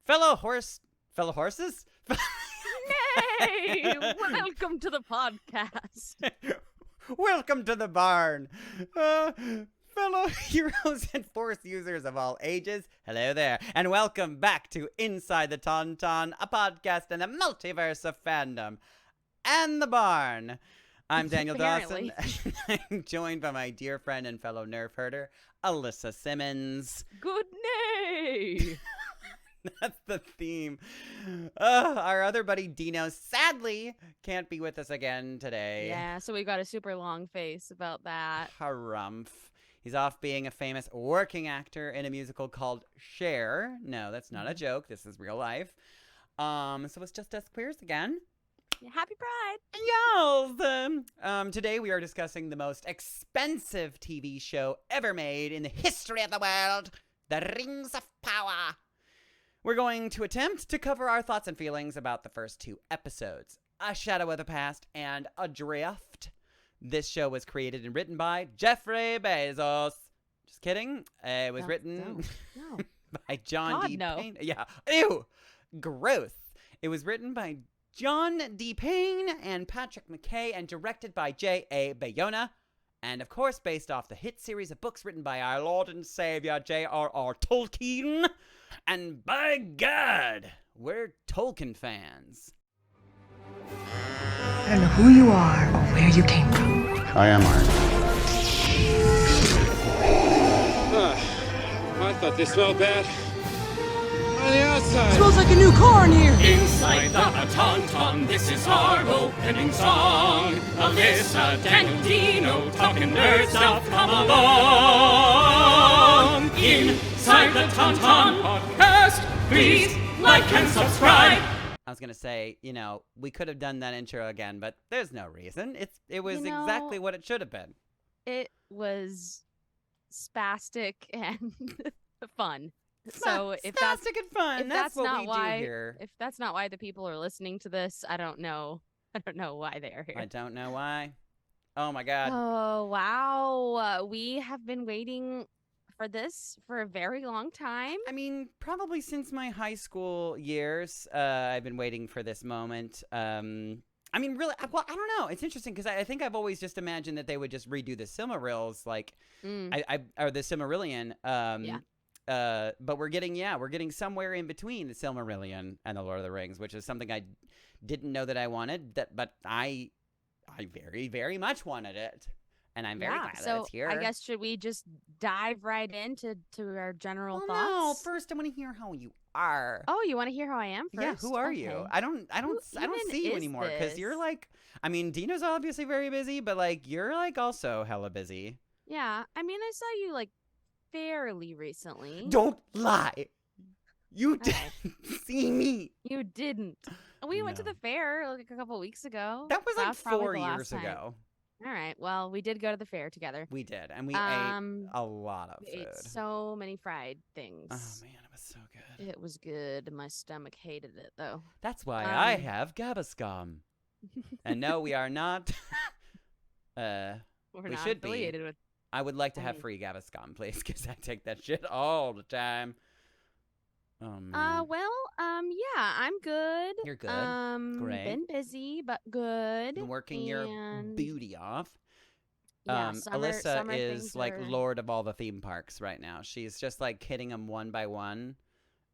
fellow horses? Nay! Welcome to the podcast. Welcome to the barn. Fellow heroes and force users of all ages, hello there, and welcome back to Inside the Tauntaun, a podcast in the multiverse of fandom and the barn. I'm Daniel Dawson, and I'm joined by my dear friend and fellow nerf herder, Alyssa Simmons. Good nay! That's the theme. Our other buddy Dino sadly can't be with us again today. Yeah, so we got a super long face about that. Harumph. He's off being a famous working actor in a musical called Cher. No, that's not a joke. This is real life. So it's just us queers again. Yeah, happy Pride! Yes! Today we are discussing the most expensive TV show ever made in the history of the world, The Rings of Power. We're going to attempt to cover our thoughts and feelings about the first two episodes, A Shadow of the Past and Adrift. This show was created and written by Jeffrey Bezos. Just kidding. It was written by John D. Payne. Yeah. Ew. Gross. It was written by John D. Payne and Patrick McKay and directed by J.A. Bayona. And, of course, based off the hit series of books written by our Lord and Savior J.R.R. Tolkien. And by God, we're Tolkien fans. I don't know who you are or where you came from. I am Iron. I thought they smelled bad on the outside. Smells like a new car in here. Inside the Tauntaun, this is our opening song. Alyssa, Daniel, Dino, talking nerd stuff, come along. Inside the Tauntaun podcast, please like and subscribe. I was going to say, we could have done that intro again, but there's no reason. It was exactly what it should have been. It was spastic and fun. So if that's spastic and fun, that's what we do here. If that's not why the people are listening to this, I don't know. I don't know why they are here. I don't know why. Oh my God. Oh, wow. We have been waiting for this for a very long time. I mean, probably since my high school years, I've been waiting for this moment. Really, well, I don't know. It's interesting because I think I've always just imagined that they would just redo the Silmarils, or the Silmarillion. Yeah. But we're getting somewhere in between the Silmarillion and the Lord of the Rings, which is something I didn't know that I wanted. But I very, very much wanted it. And I'm very glad that it's here. I guess should we just dive right into our general thoughts? No, first I want to hear how you are. Oh, you want to hear how I am first? Yeah, who are you? I don't see you anymore because you're like, Dino's obviously very busy, but you're also hella busy. Yeah, I saw you fairly recently. Don't lie. You didn't see me. You didn't. We went to the fair a couple weeks ago. That was 4 years ago. All right. Well, we did go to the fair together. We did, and we ate a lot of food. We ate so many fried things. Oh man, it was so good. It was good. My stomach hated it though. That's why I have Gaviscon. And no, we are not. We're we not should affiliated be. with. I would like to have free Gaviscon, please, because I take that shit all the time. Oh man. Yeah, I'm good. You're good. Great. Been busy, but good. Been working your booty off. Yeah, Alyssa is lord of all the theme parks right now. She's just hitting them one by one.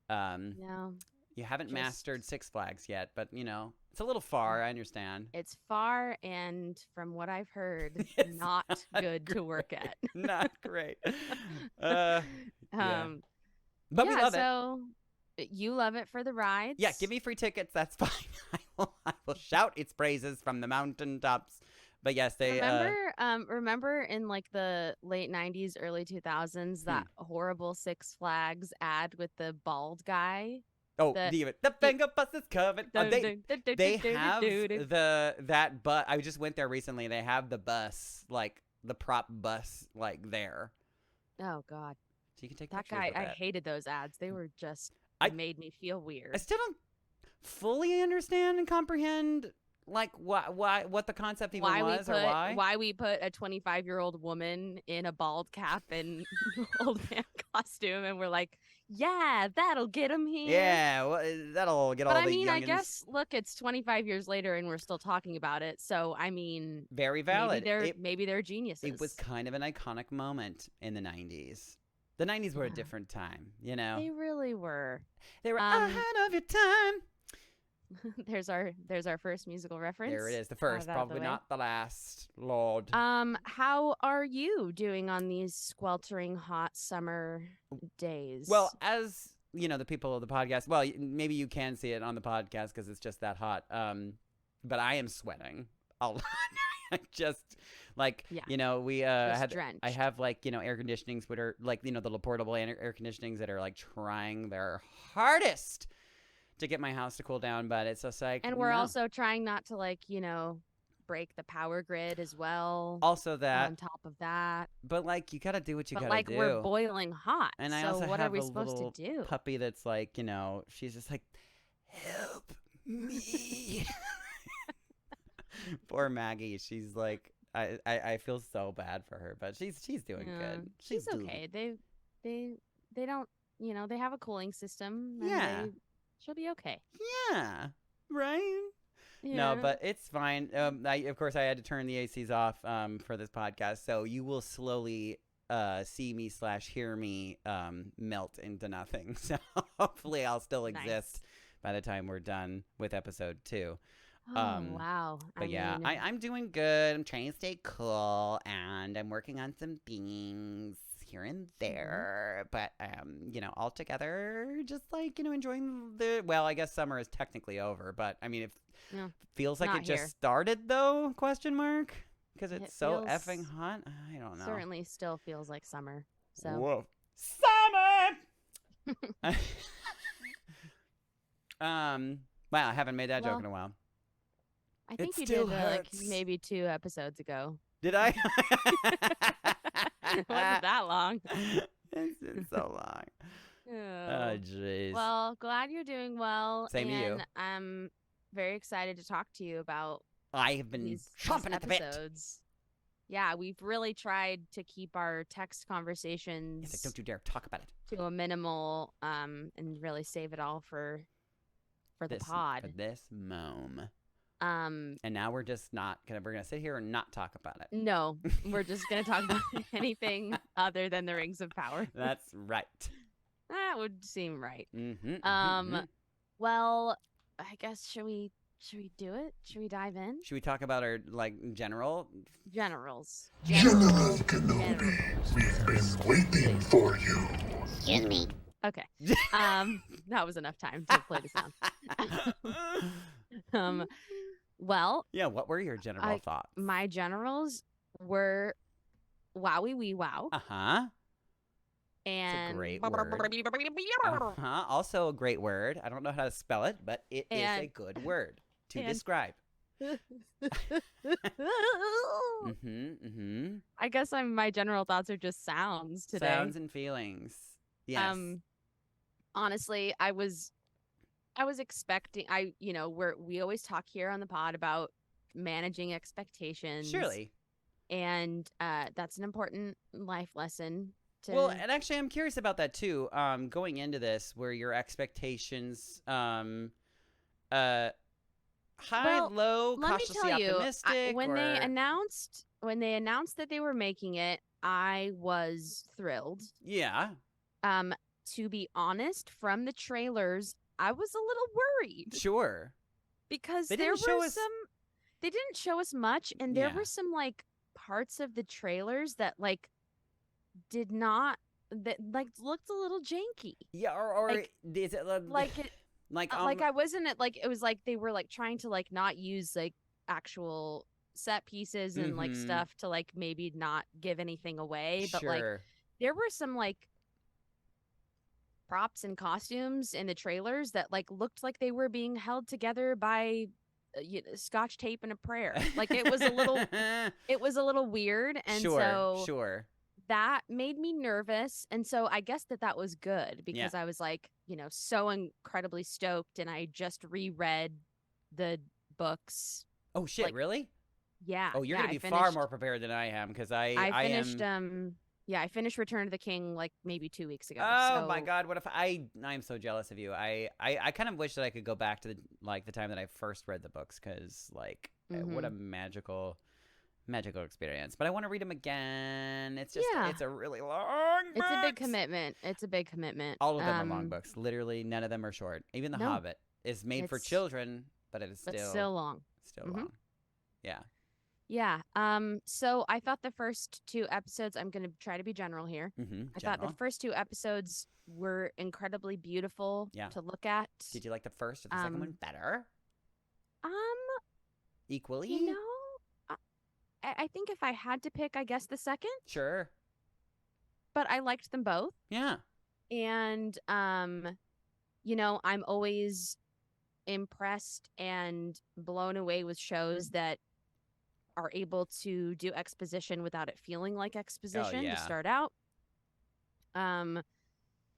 You haven't mastered Six Flags yet, but it's a little far. I understand. It's far, and from what I've heard, not good to work at. Not great. Yeah. But we love it. So you love it for the rides. Yeah, give me free tickets. That's fine. I will shout its praises from the mountaintops. But yes, they remember in the late 90s, early 2000s, that horrible Six Flags ad with the bald guy. Oh, the finger bus is covered. They have that bus. I just went there recently. They have the bus, the prop bus, there. Oh God. So you can take that guy. I hated those ads. They were just made me feel weird. I still don't fully understand and comprehend what the concept even was or why we put a 25-year-old woman in a bald cap and old man costume, and we're like, Yeah, that'll get them here. Yeah, well, that'll get But all I the mean, I youngins. guess look, it's 25 years later and we're still talking about it. So I mean, Very valid. maybe they're geniuses. It was kind of an iconic moment in the 90s. The 90s were a Yeah. different time, you know. They really were. They were ahead of your time. there's our first musical reference. There it is, the first, out of the probably way. not the last. Lord. How are you doing on these sweltering hot summer days? Well, as you know, the people of the podcast. Well, maybe you can see it on the podcast because it's just that hot. But I am sweating a lot. I just like Yeah. you know we Just had drenched. I have like air conditionings that are like the little portable air conditionings that are like trying their hardest to get my house to cool down, but it's just like And we're no. also trying not to break the power grid as well. Also that, on top of that, but like you gotta do what you but gotta do. we're boiling hot. And I so also what have are we a supposed little to do? puppy that's like, she's just like, help me. Poor Maggie. She's like, I feel so bad for her, but she's doing Yeah, good. she's doing- okay. They don't they have a cooling system. And Yeah. she'll be okay. Yeah. Right? Yeah. No, but it's fine. Of course, I had to turn the ACs off for this podcast, so you will slowly see me / hear me melt into nothing. So hopefully I'll still exist by the time we're done with episode 2. Oh, wow. But yeah, I'm doing good. I'm trying to stay cool, and I'm working on some things here and there. But all together, just like enjoying well, I guess summer is technically over, but I mean, it feels like Not it just here. started though? Question mark? Because it's It so feels- effing hot. I don't know. certainly still feels like summer. So Whoa, summer. Wow, I haven't made that joke Well, in a while. I think you still did hurts. maybe 2 episodes ago. Did I? It wasn't that long. It's been so long. Oh, jeez. Well, glad you're doing well. Same to you. and I'm very excited to talk to you about I have been these chomping at the bit. episodes. Yeah, we've really tried to keep our text conversations He's like, don't you dare talk about it. to a minimal, and really save it all for the For pod. this mome. Um, And now we're just not we're gonna sit here and not talk about it. no, we're just gonna talk about anything other than the Rings of Power. That's right. That would seem right. Mm-hmm, Well, I guess should we do it? Should we dive in? Should we talk about our general? Generals. General Kenobi, we've been waiting for you. Excuse me. Okay. That was enough time to play the sound. Well, Yeah, what were your general thoughts? my generals were wowie wee wow. Uh-huh. And a great word. Uh-huh. Also a great word. I don't know how to spell it, but it is a And- good word to and- describe. Mm-hmm. I guess my general thoughts are just sounds today. Sounds and feelings. Yes. Honestly, I was expecting we always talk here on the pod about managing expectations. Surely. And that's an important life lesson to Well, and actually, I'm curious about that too. Going into this, were your expectations high, Well, low, let me cautiously tell you, optimistic? when or... they announced that they were making it, I was thrilled. Yeah. To be honest, from the trailers, I was a little worried Sure. because They there didn't show were us- some. They didn't show us much, and there Yeah. were some parts of the trailers that did not that looked a little janky. Yeah, or Like- is it Like it, I wasn't it was they were trying to not use actual set pieces and Mhm. stuff to maybe not give anything away, but sure. there were some props and costumes in the trailers that looked like they were being held together by scotch tape and a prayer. It was a little weird, and so sure. that made me nervous. And so I guess that was good because I was so incredibly stoked, and I just reread the books. Oh shit! Really? Yeah. Oh, you're yeah, gonna be I far finished- more prepared than I am because I finished Yeah, I finished Return of the King like maybe 2 weeks ago. Oh my so- God! What if I'm so jealous of you. I kind of wish that I could go back to the time that I first read the books, because like what a magical experience. But I want to read them again. It's just Yeah. it's a really long book. It's a big commitment. It's a big commitment. All of them are long books. Literally none of them are short. Even The No. Hobbit is made for It's- children, but it is But still still long. long. Yeah. Yeah. So I thought the first 2 episodes, I'm going to try to be general here. Mm-hmm. I thought the first 2 episodes were incredibly beautiful Yeah. to look at. Did you like the first or the second one better? Um, Equally? you know, I think if I had to pick, I guess the second, Sure. but I liked them both. Yeah. And you know, I'm always impressed and blown away with shows that are able to do exposition without it feeling like exposition yeah. to start out.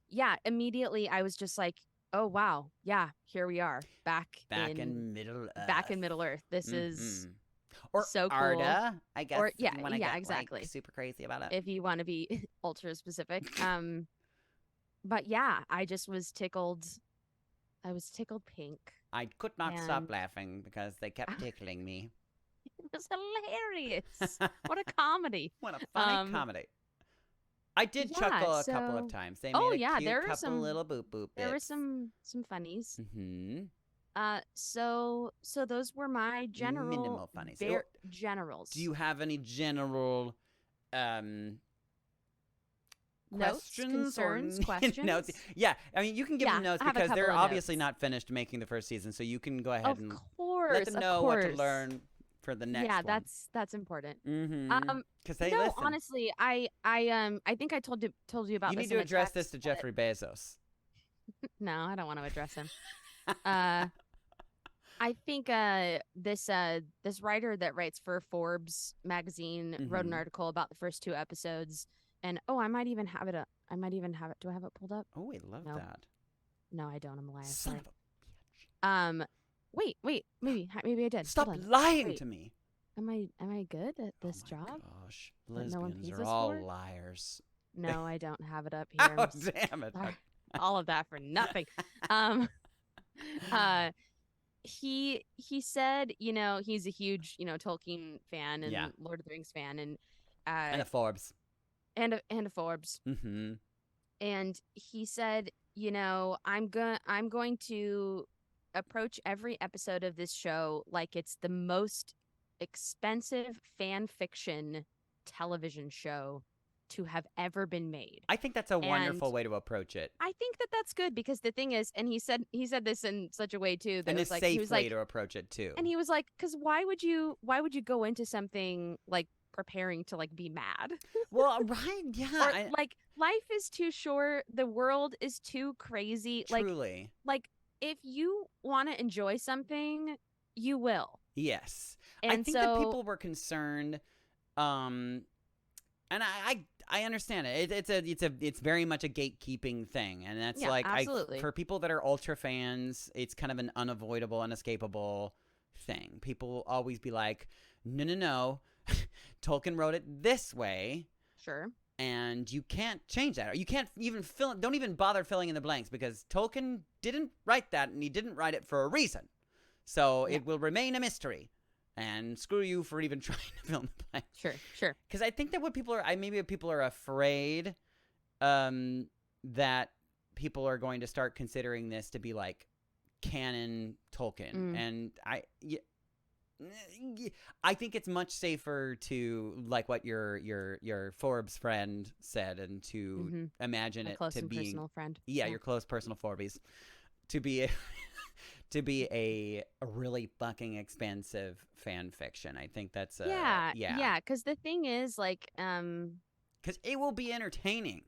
Yeah, immediately I was just like, oh wow, yeah, here we are back in Middle Earth. back in Middle Earth. This is or so cool. Arda, I guess. Or- yeah, if you wanna yeah, get, exactly. Like, super crazy about it. if you want to be ultra specific. But yeah, I just was tickled. I was tickled pink. I could not stop and- laughing because they kept tickling me. It was hilarious. What a comedy. What a funny comedy. I did yeah, chuckle a couple of so- times. They Oh, made a yeah, cute there were couple some- little boop boop There were bits. some funnies. Mm-hmm. So those were my general Minimal funnies. generals. Do you have any general Notes, questions or concerns, questions? notes? Yeah, I mean, you can give Yeah, them notes I have a because they're couple of obviously notes. not finished making the first season, so you can go ahead Of and course, let them know of what to course. learn for the next Yeah, one. that's important. Mm-hmm. Because they no, listen. honestly, I think I told you about You this. need to in a address this text, to but- Jeffrey Bezos. No, I don't want to address him. I think this writer that writes for Forbes magazine wrote an Mhm. article about the first 2 episodes, and I might even have it. I might even have it. Do I have it pulled up? Oh, I love No. that. No, I don't. I'm a liar. Son Sorry. of a bitch. Wait. Maybe I did. Stop Hold on. lying Wait. to me. Am I good at this Oh my job? gosh. That no one Lesbians pays are us all for? liars. No, I don't have it up here. Oh, I'm s- damn it. sorry. All of that for nothing. He said, you know, he's a huge, you know, Tolkien fan and Yeah. Lord of the Rings fan, and And the Forbes. and a Forbes. Mm-hmm. And he said, you know, I'm going to approach every episode of this show like it's the most expensive fan fiction television show to have ever been made. I think that's a wonderful And- way to approach it. I think that that's good, because the thing is, and he said this in such a way too that And it a was like he safe was way like, to approach it, too. and he was like, because why would you go into something like preparing to like be mad? Well, right. Yeah. Or like life is too short, the world is too crazy. Truly. Like if you want to enjoy something, you will. Yes. And I think so that people were concerned, and I understand it. It's very much a gatekeeping thing, and that's Yeah, like absolutely. for people that are ultra fans, it's kind of an unavoidable, unescapable thing. People will always be like, no, Tolkien wrote it this way, sure. and you can't change that, or you can't even don't even bother filling in the blanks, because Tolkien didn't write that, and he didn't write it for a reason, so Yeah. it will remain a mystery. And screw you for even trying to fill in the blanks. Sure. Because I think that what people are afraid that people are going to start considering this to be like canon Tolkien, and I think it's much safer to, like what your Forbes friend said, and to imagine A it close to and being personal friend. your close personal Forbies, to be a really fucking expensive fan fiction. I think that's yeah. Because the thing is, like, because it will be entertaining.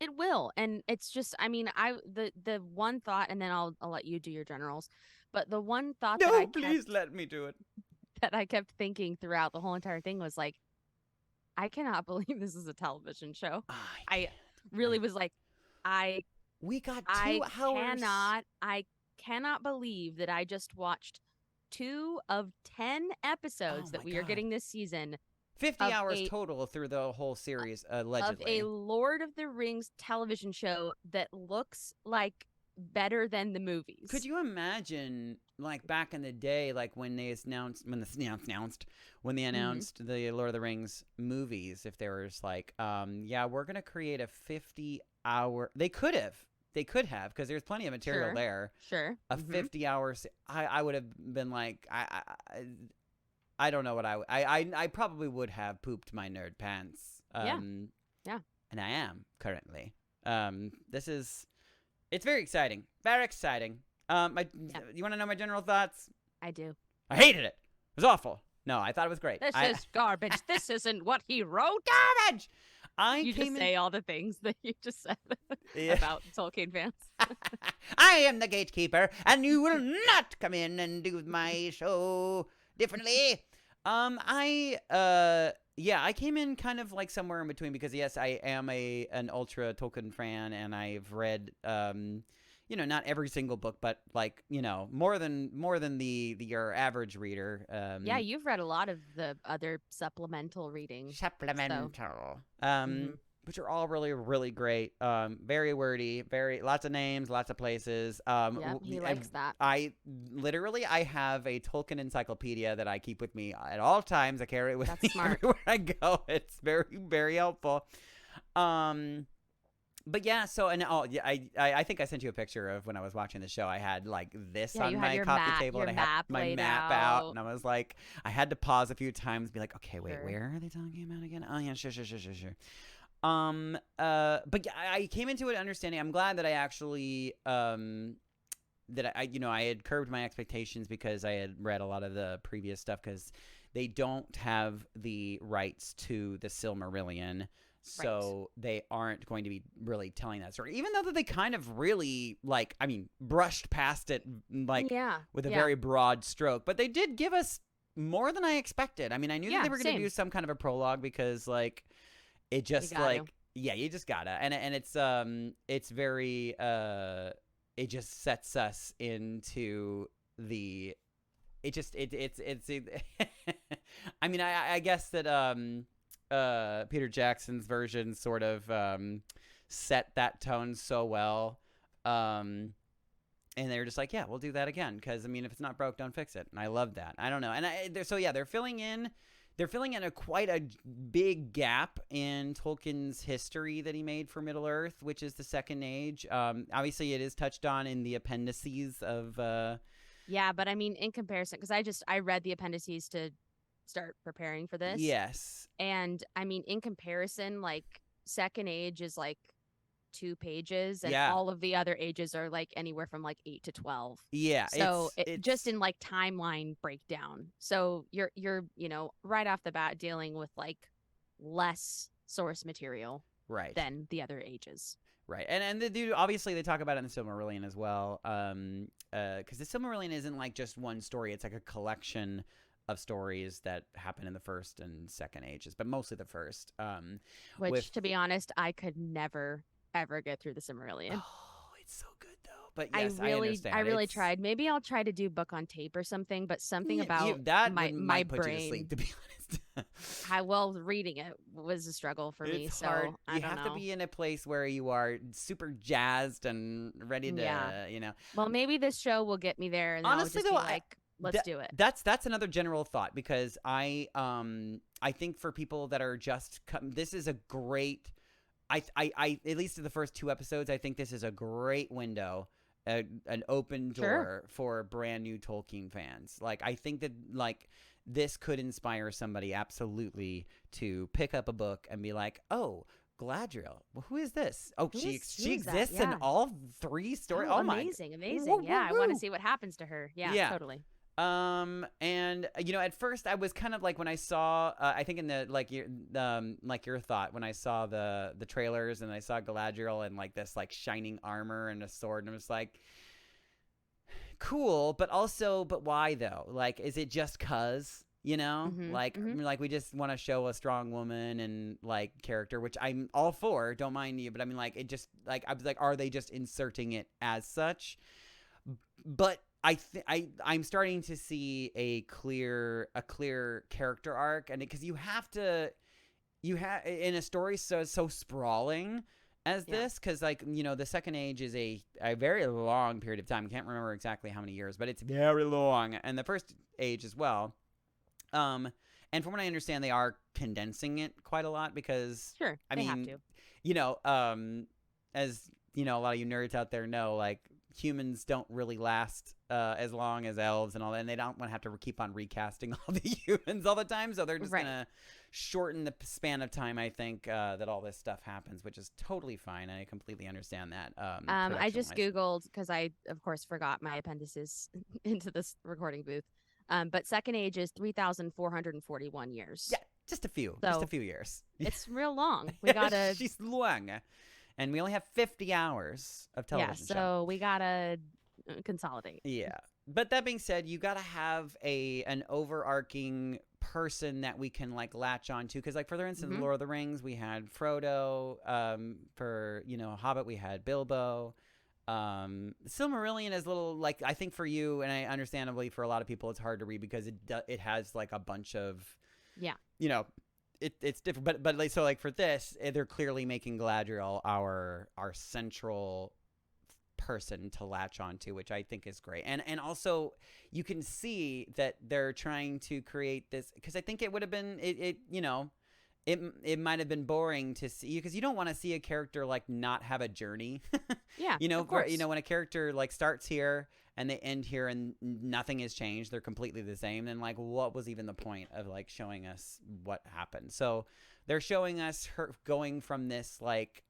it will, and it's just, I mean, the one thought, and then I'll let you do your generals, but the one thought that No, please let me do it. that I kept thinking throughout the whole entire thing was like, I cannot believe this is a television show. I really was like, We got 2 hours. I cannot believe that I just watched 2 of 10 episodes Oh that my we are God. getting this season 50 Of hours a- total through the whole series, of allegedly. a Lord of the Rings television show that looks like better than the movies. Could you imagine, like back in the day, like when they announced the Lord of the Rings movies, if there was like, yeah, we're gonna create a 50-hour. They could have, because there's plenty of material Sure. there. Sure. A 50 hours. I would have been like, I don't know what I probably would have pooped my nerd pants. Yeah. And I am currently. It's very exciting. Very exciting. You want to know my general thoughts? I do. I hated it. It was awful. No, I thought it was great. This is garbage. This isn't what he wrote. garbage. You just say all the things that you just said Yeah. about Tolkien fans. I am the gatekeeper, and you will not come in and do my show differently. I came in kind of like somewhere in between because yes, I am an ultra Tolkien fan, and I've read not every single book, but like more than your average reader. Yeah, you've read a lot of the other supplemental readings. Which are all really, really great. Very wordy, lots of names, lots of places. Yeah, he likes that. I have a Tolkien encyclopedia that I keep with me at all times. I carry it with That's me smart. everywhere I go. It's very, very helpful. But yeah, I think I sent you a picture of when I was watching the show. I had like this on my coffee table, and I had my map out, and I was like, I had to pause a few times, be like, okay, wait, where are they talking about again? Oh yeah, sure. But yeah, I came into it understanding. I'm glad that I actually that I had curbed my expectations because I had read a lot of the previous stuff, because they don't have the rights to the Silmarillion. So they aren't going to be really telling that story, even though that they kind of really brushed past it with a very broad stroke. But they did give us more than I expected. I mean, I knew that they were going to do some kind of a prologue, because like it just you just gotta, and it's very it just sets us into the it's I mean, I guess that Peter Jackson's version sort of set that tone so well, and they're just like, yeah, we'll do that again, because I mean, if it's not broke, don't fix it. And I love that. I don't know, and they're filling in quite a big gap in Tolkien's history that he made for Middle Earth, which is the Second Age. Obviously, it is touched on in the appendices of. Yeah, but I mean, in comparison, because I read the appendices to start preparing for this. Yes. And I mean, in comparison, like Second Age is like 2 pages, and all of the other ages are like anywhere from like 8 to 12. Yeah. So it's just in like timeline breakdown. So you're right off the bat dealing with like less source material than the other ages. Right. And the dude, obviously they talk about it in the Silmarillion as well. Because the Silmarillion isn't like just one story. It's like a collection of stories that happen in the First and Second Ages, but mostly the first. Which, to be honest, I could never ever get through the Silmarillion. Oh, it's so good though. But yes, I understand. I really tried. Maybe I'll try to do book on tape or something, but something about that my might put brain. you to sleep, to be honest. Reading it was a struggle for me. It's so hard. I don't You have know. to be in a place where you are super jazzed and ready to, Well, maybe this show will get me there, and honestly, I'll just though, be like, let's do it. That's another general thought, because I think for people that are just this is a great. I at least in the first 2 episodes, I think this is a great window, an open door for brand new Tolkien fans. Like, I think that like this could inspire somebody absolutely to pick up a book and be like, oh, Galadriel. Well, who is this? Oh, she exists in all 3 stories. Oh, amazing. Woo, Yeah, woo, I want woo. to see what happens to her. Yeah, totally. And at first I was kind of like, when I saw I think in the like your thought, when I saw the trailers and I saw Galadriel in like this like shining armor and a sword, and I was like, cool, but why though? Like, is it just cause, like we just want to show a strong woman and like character, which I'm all for, don't mind you, but I mean, like, it just like, I was like, are they just inserting it as such? But I'm starting to see a clear character arc, and because you have in a story so sprawling as this, because like the Second Age is a very long period of time. I can't remember exactly how many years, but it's very long, and the First Age as well. And from what I understand, they are condensing it quite a lot because they have to. As a lot of you nerds out there know, like humans don't really last as long as elves and all that, and they don't want to have to keep on recasting all the humans all the time, so they're just gonna shorten the span of time. I think that all this stuff happens, which is totally fine. I completely understand that. I just Googled because I, of course, forgot my appendices into this recording booth. But Second Age is 3,441 years. Yeah, just a few years. It's real long. We gotta. She's long, and we only have 50 hours of television. Yeah, so we gotta consolidate. Yeah, but that being said, you gotta have an overarching person that we can like latch onto, because like for instance, Lord of the Rings, we had Frodo. For Hobbit, we had Bilbo. Silmarillion is a little like, I think for you, and I understandably for a lot of people, it's hard to read because it has like a bunch of it's different, but like, so like for this, they're clearly making Galadriel our central person to latch onto, which I think is great. And also you can see that they're trying to create this, because I think it would have been it might have been boring to see, because you don't want to see a character like not have a journey. Yeah, of course. When a character like starts here and they end here and nothing has changed, they're completely the same, then like what was even the point of like showing us what happened? So they're showing us her going from this like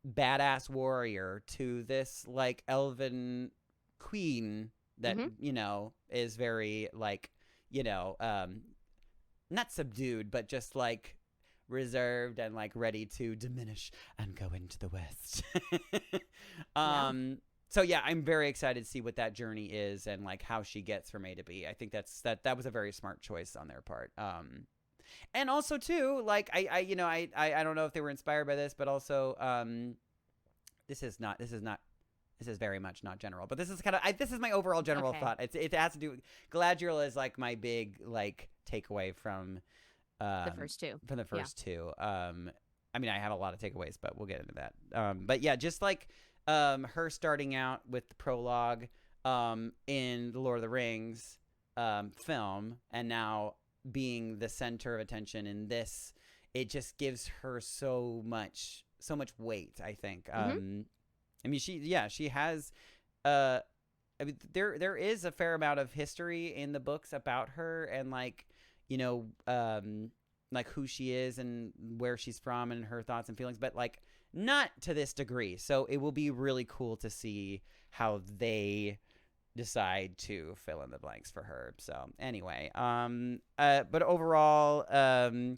badass warrior to this like elven queen that is very like not subdued, but just like reserved and like ready to diminish and go into the West. So yeah, I'm very excited to see what that journey is and like how she gets from A to B. I think that was a very smart choice on their part. And also too, like I don't know if they were inspired by this, but also this is very much not general, but this is kind of this is my overall general thought. It has to do. Galadriel is like my big like takeaway from the first two. From the first two. I mean, I have a lot of takeaways, but we'll get into that. But yeah, just like her starting out with the prologue in the Lord of the Rings film, and now being the center of attention in this, it just gives her so much weight, I think. I mean, she has. I mean, there is a fair amount of history in the books about her, and like like who she is and where she's from and her thoughts and feelings, but like not to this degree. So it will be really cool to see how they decide to fill in the blanks for her. So anyway, but overall, there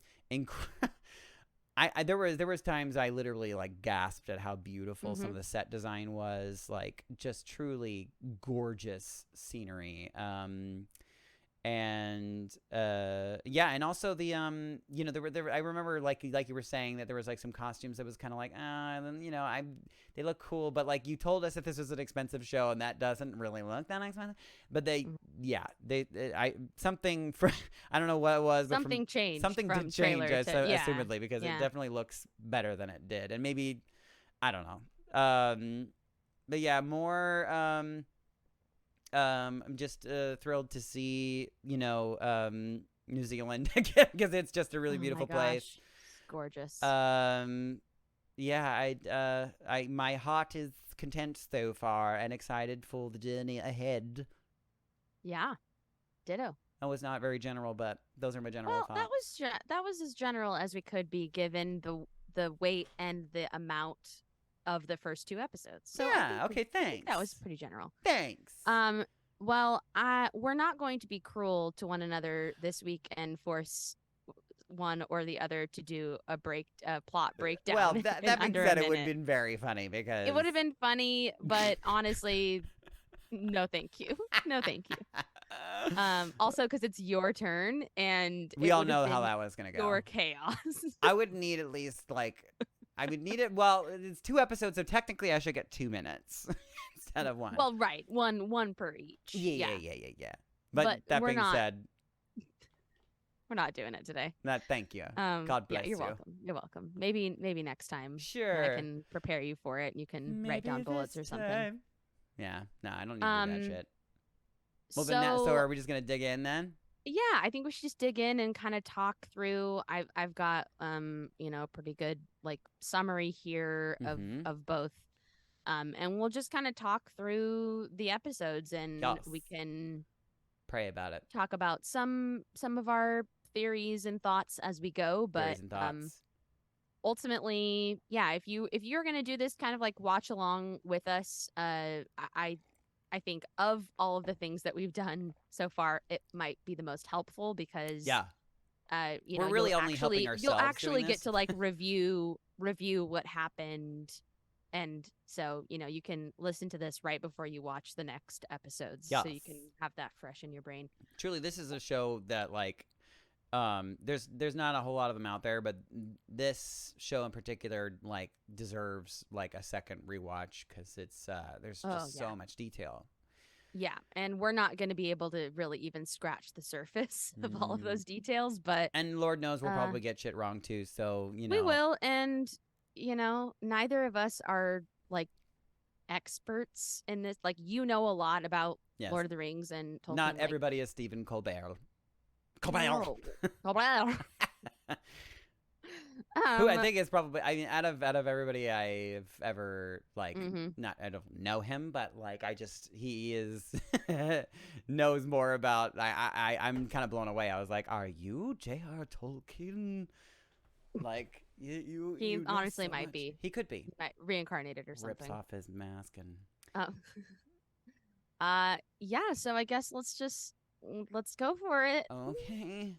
was times I literally like gasped at how beautiful some of the set design was, like just truly gorgeous scenery. And also the there I remember like you were saying that there was like some costumes that was kind of like they look cool, but like you told us that this was an expensive show and that doesn't really look that expensive, but something for I don't know what it was, but something changed assumedly, because it definitely looks better than it did, and maybe I don't know, but yeah, more I'm just thrilled to see, New Zealand again, because it's just a really beautiful place. It's gorgeous. My heart is content so far and excited for the journey ahead. Yeah, ditto. That was not very general, but those are my general thoughts. That was as general as we could be, given the weight and the amount of the first two episodes. So thanks. I think that was pretty general. Thanks. Well, we're not going to be cruel to one another this week and force one or the other to do a plot breakdown. Well, that being said, it would have been very funny, because it would have been funny, but honestly, no, thank you. No, thank you. Also, because it's your turn, and we all know how that was going to go. Your chaos. I would need at least like. I would need it. Well, it's 2 episodes, so technically I should get 2 minutes instead of one. Well, right, one per each. Yeah. But that we're being not- said, We're not doing it today. thank you. God bless yeah, you're you. welcome. You're welcome. Maybe next time. when Sure. I can prepare you for it. And you can write down bullets or something. Yeah. No, I don't need to do that shit. Well, So, then so are we just gonna dig in then? yeah, I think we should just dig in and kind of talk through. I've got a pretty good like summary here Mhm. of both. And we'll just kind of talk through the episodes, and we Yes. can Pray about it. talk about some of our theories and thoughts as we go. But Theories and thoughts. ultimately, yeah, if you're gonna do this kind of like watch along with us, I think of all of the things that we've done so far, it might be the most helpful because Yeah. we're really only helping You'll ourselves actually doing get this. to like review what happened, and so you can listen to this right before you watch the next episodes, so you Yes. can have that fresh in your brain. Truly, this is a show that like there's not a whole lot of them out there, but this show in particular like deserves like a second rewatch because it's there's just so much detail. Yeah, and we're not going to be able to really even scratch the surface of all of those details, but And Lord knows we'll probably get shit wrong too, so we will. And neither of us are like experts in this. Like, a lot about Yes. Lord of the Rings and Tolkien. Not like, everybody is Stephen Colbert. No. Colbert. Who I think is probably, I mean, out of everybody I've ever like, not, I don't know him, but like he is knows more about. I'm kind of blown away. I was like, are you J.R.R. Tolkien? Like you He know honestly so might much. be. He could be. Reincarnated or Rips something. off his mask and. Yeah. So I guess let's go for it. Okay.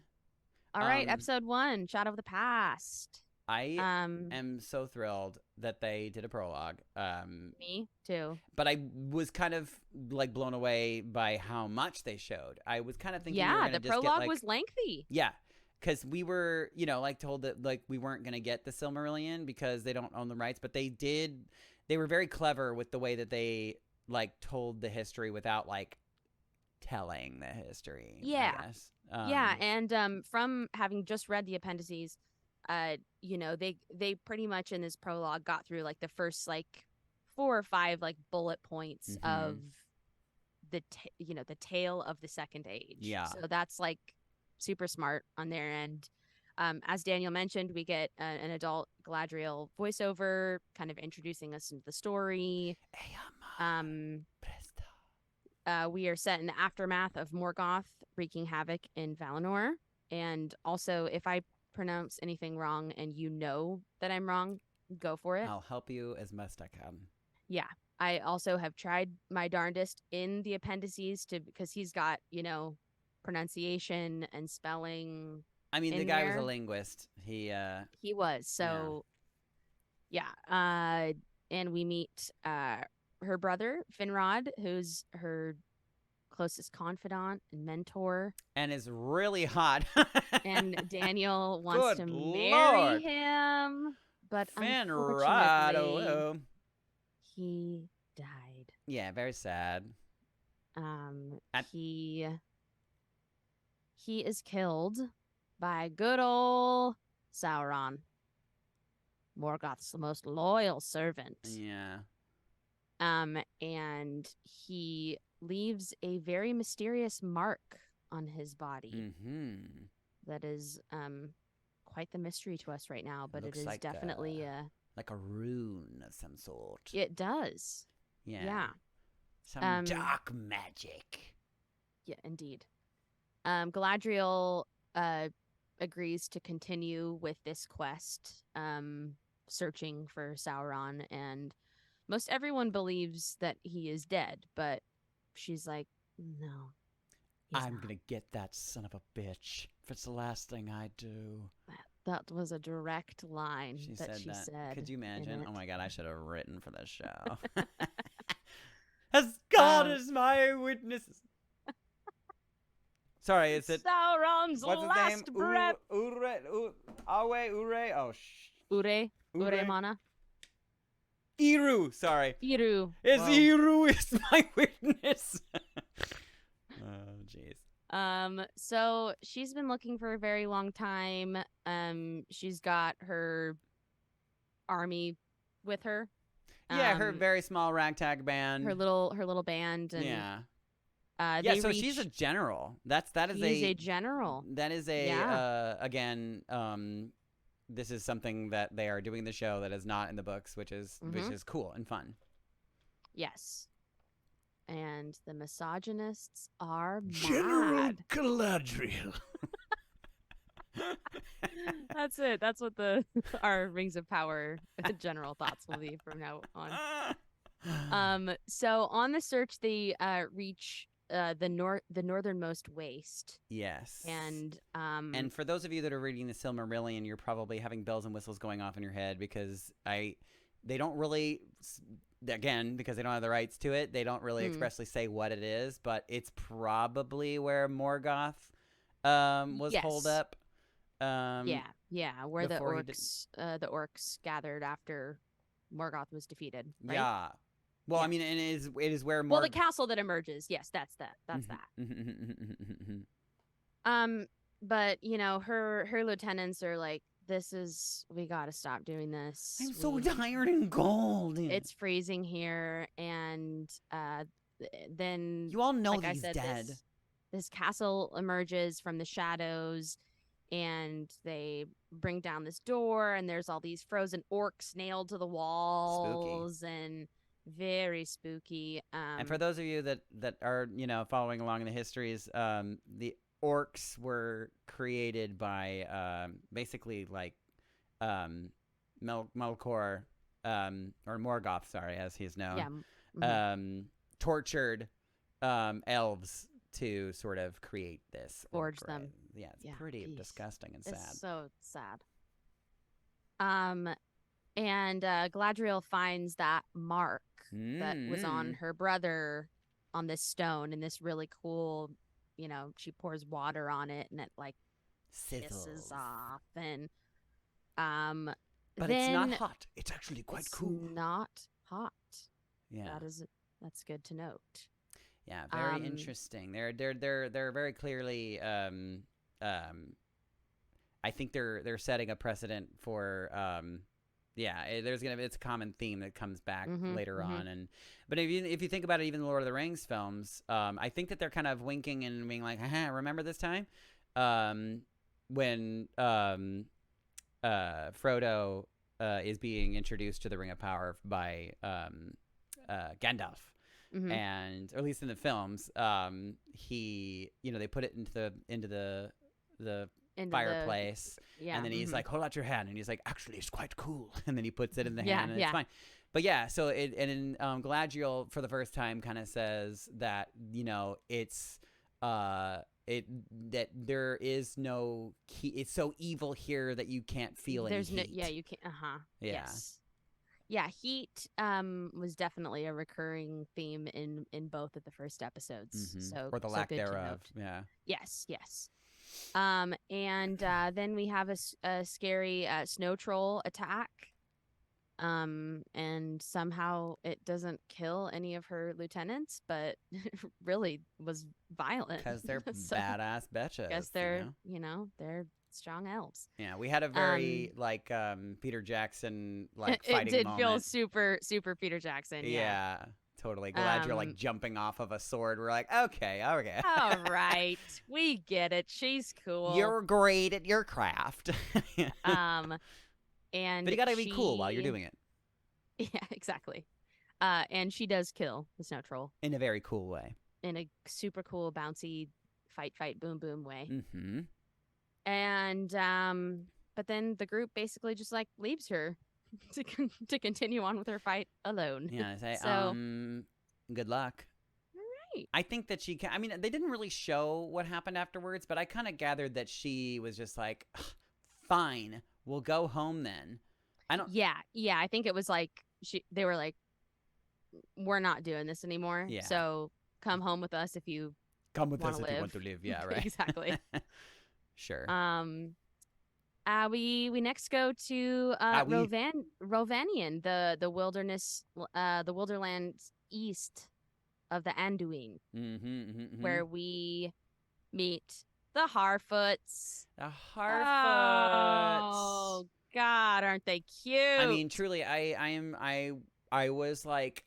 All right, episode 1, Shadow of the Past. I am so thrilled that they did a prologue. Me too. But I was kind of like blown away by how much they showed. I was kind of thinking we were Yeah, gonna the just prologue get, like, was lengthy. Yeah, because we were, like told that like we weren't gonna get the Silmarillion because they don't own the rights, but they did. They were very clever with the way that they like told the history without like telling the history. Yeah. I guess. Yeah, and from having just read the appendices, they pretty much in this prologue got through like the first like 4 or 5 like bullet points of the the tale of the Second Age. Yeah. So that's like super smart on their end. As Daniel mentioned, we get an adult Galadriel voiceover, kind of introducing us into the story. We are set in the aftermath of Morgoth wreaking havoc in Valinor. And also, if I pronounce anything wrong and that I'm wrong, go for it. I'll help you as best I can. Yeah. I also have tried my darndest in the appendices because he's got, pronunciation and spelling. I mean, the in guy was there. a linguist. He was. So, yeah. And we meet her brother, Finrod, who's her closest confidant and mentor. and is really hot. And Daniel wants Good to Lord. marry him. But Finrod. unfortunately, he died. Yeah, very sad. He is killed by good old Sauron, Morgoth's most loyal servant. Yeah. And he leaves a very mysterious mark on his body. That is quite the mystery to us right now, but Looks it is like definitely like a rune of some sort. it does. Yeah. Some dark magic. Yeah, indeed. Galadriel agrees to continue with this quest, searching for Sauron, and most everyone believes that he is dead, but she's like, no, I'm not. gonna get that son of a bitch if it's the last thing I do. That was a direct line She that said she that. said. Could you in imagine? it. Oh my god, I should have written for this show. As God is my witness. Sorry, is it Sauron's what's his last name? breath? Awe, Ure. Oh Ure mana. Eru, sorry. Iru. It's Whoa. Eru is my witness. Oh, jeez. So she's been looking for a very long time. She's got her army with her. Yeah, her very small ragtag band. Her little band, and yeah. yeah. So she's a general. That is a general. That is a again. This is something that they are doing in the show that is not in the books, which is cool and fun. Yes. And the misogynists are General mad. Galadriel. That's it. That's what our Rings of Power general thoughts will be from now on. So on the search, they reach the northernmost waste. Yes. And for those of you that are reading the Silmarillion, you're probably having bells and whistles going off in your head because they don't really, again, because they don't have the rights to it, they don't really expressly say what it is, but it's probably where Morgoth was holed up. Where the orcs gathered after Morgoth was defeated. Right? Yeah. Well, yeah. I mean, and it is where the castle that emerges. Yes, that's that. But her lieutenants are like, we gotta stop doing this. I'm so tired and cold. It's freezing here, and then you all know like he's dead. This castle emerges from the shadows, and they bring down this door, and there's all these frozen orcs nailed to the walls. Spooky. And very spooky. And for those of you that are following along in the histories, the orcs were created by basically like Melkor or Morgoth, sorry, as he is known. Yeah. Tortured elves to sort of create this. Forge them. Yeah, it's pretty disgusting and sad. It's so sad. And Galadriel finds that mark that was on her brother on this stone, and this really cool, she pours water on it, and it like sizzles off, and but it's not hot. It's actually quite cool. Not hot. Yeah, that's good to note. Yeah, very interesting. They're very clearly. I think they're setting a precedent for. It's a common theme that comes back later on, but if you think about it, even the Lord of the Rings films, I think that they're kind of winking and being like, haha, remember this time, when Frodo is being introduced to the Ring of Power by Gandalf. And or at least in the films, he they put it into the fireplace, and then he's like, hold out your hand, and he's like, actually it's quite cool, and then he puts it in the hand, and it's fine. But so Galadriel for the first time kind of says that it's that there is no heat. It's so evil here that you can't feel any heat. You can't. Yes. Yeah, heat was definitely a recurring theme in both of the first episodes. So or the lack thereof. Yeah. Yes. And then we have a scary snow troll attack. And somehow it doesn't kill any of her lieutenants, but it really was violent. Because they're badass betches. Because they're they're strong elves. Yeah, we had a very Peter Jackson fighting moment. It did feel super Peter Jackson. Yeah, totally. Galadriel jumping off of a sword. We're like, okay. All right, we get it. She's cool. You're great at your craft. But you gotta be cool while you're doing it. Yeah, exactly. And she does kill the snow troll in a very cool way. In a super cool, bouncy, fight, boom, boom way. Mm-hmm. And but then the group basically just leaves her to continue on with her fight alone. Yeah, I say, good luck. Right. I think that she. I mean, they didn't really show what happened afterwards, but I kind of gathered that she was just like, fine. We'll go home then. Yeah. I think it was they were like, we're not doing this anymore. Yeah. So come home with us if you come with us if you want to live. Yeah, right. Exactly. Sure. We next go to We. Rovanian, the wilderness, the wilderlands east of the Anduin, where we meet the Harfoots. The Harfoots. Oh God, aren't they cute? I mean, truly, I was like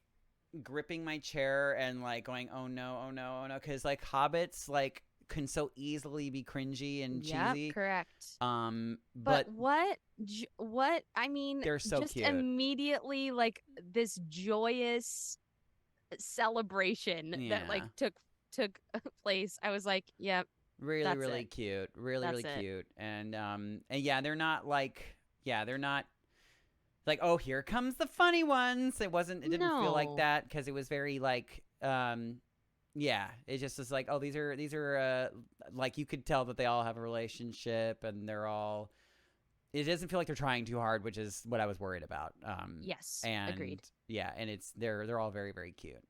gripping my chair and like going, oh no, oh no, oh no, because like hobbits like can so easily be cringy and cheesy. Yep, correct. But what I mean, they're so just cute. immediately like this joyous celebration that like Yeah. took place. I was like, yep, Really, that's really it. cute. Really, That's really it. cute. And yeah, they're not like they're not like, oh, here comes the funny ones. It didn't feel like No. that because it was very like yeah, it just was like, oh, these are like you could tell that they all have a relationship and they're all. It doesn't feel like they're trying too hard, which is what I was worried about. Yes, and agreed. yeah, and they're all very, very cute.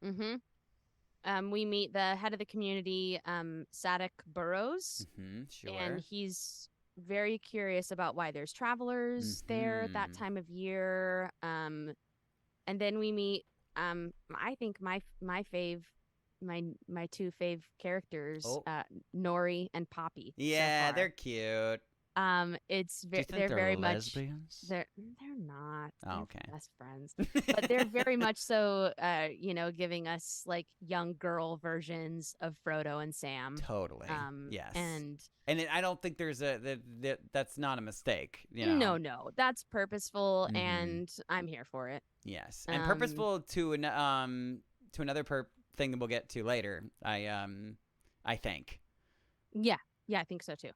We meet the head of the community, Sadek Burrows, Sure. and he's very curious about why there's travelers there at that time of year. And then we meet, I think my two fave characters, Oh. Nori and Poppy. Yeah, so far. they're cute. It's Do you think they're very much lesbians? they're not. Oh, They're okay. best friends, but they're very much so. Giving us like young girl versions of Frodo and Sam. Totally. Yes. And I don't think there's that's not a mistake. You know. no, that's purposeful, Mhm. and I'm here for it. Yes, and purposeful to another thing that we'll get to later. I think. Yeah, I think so too.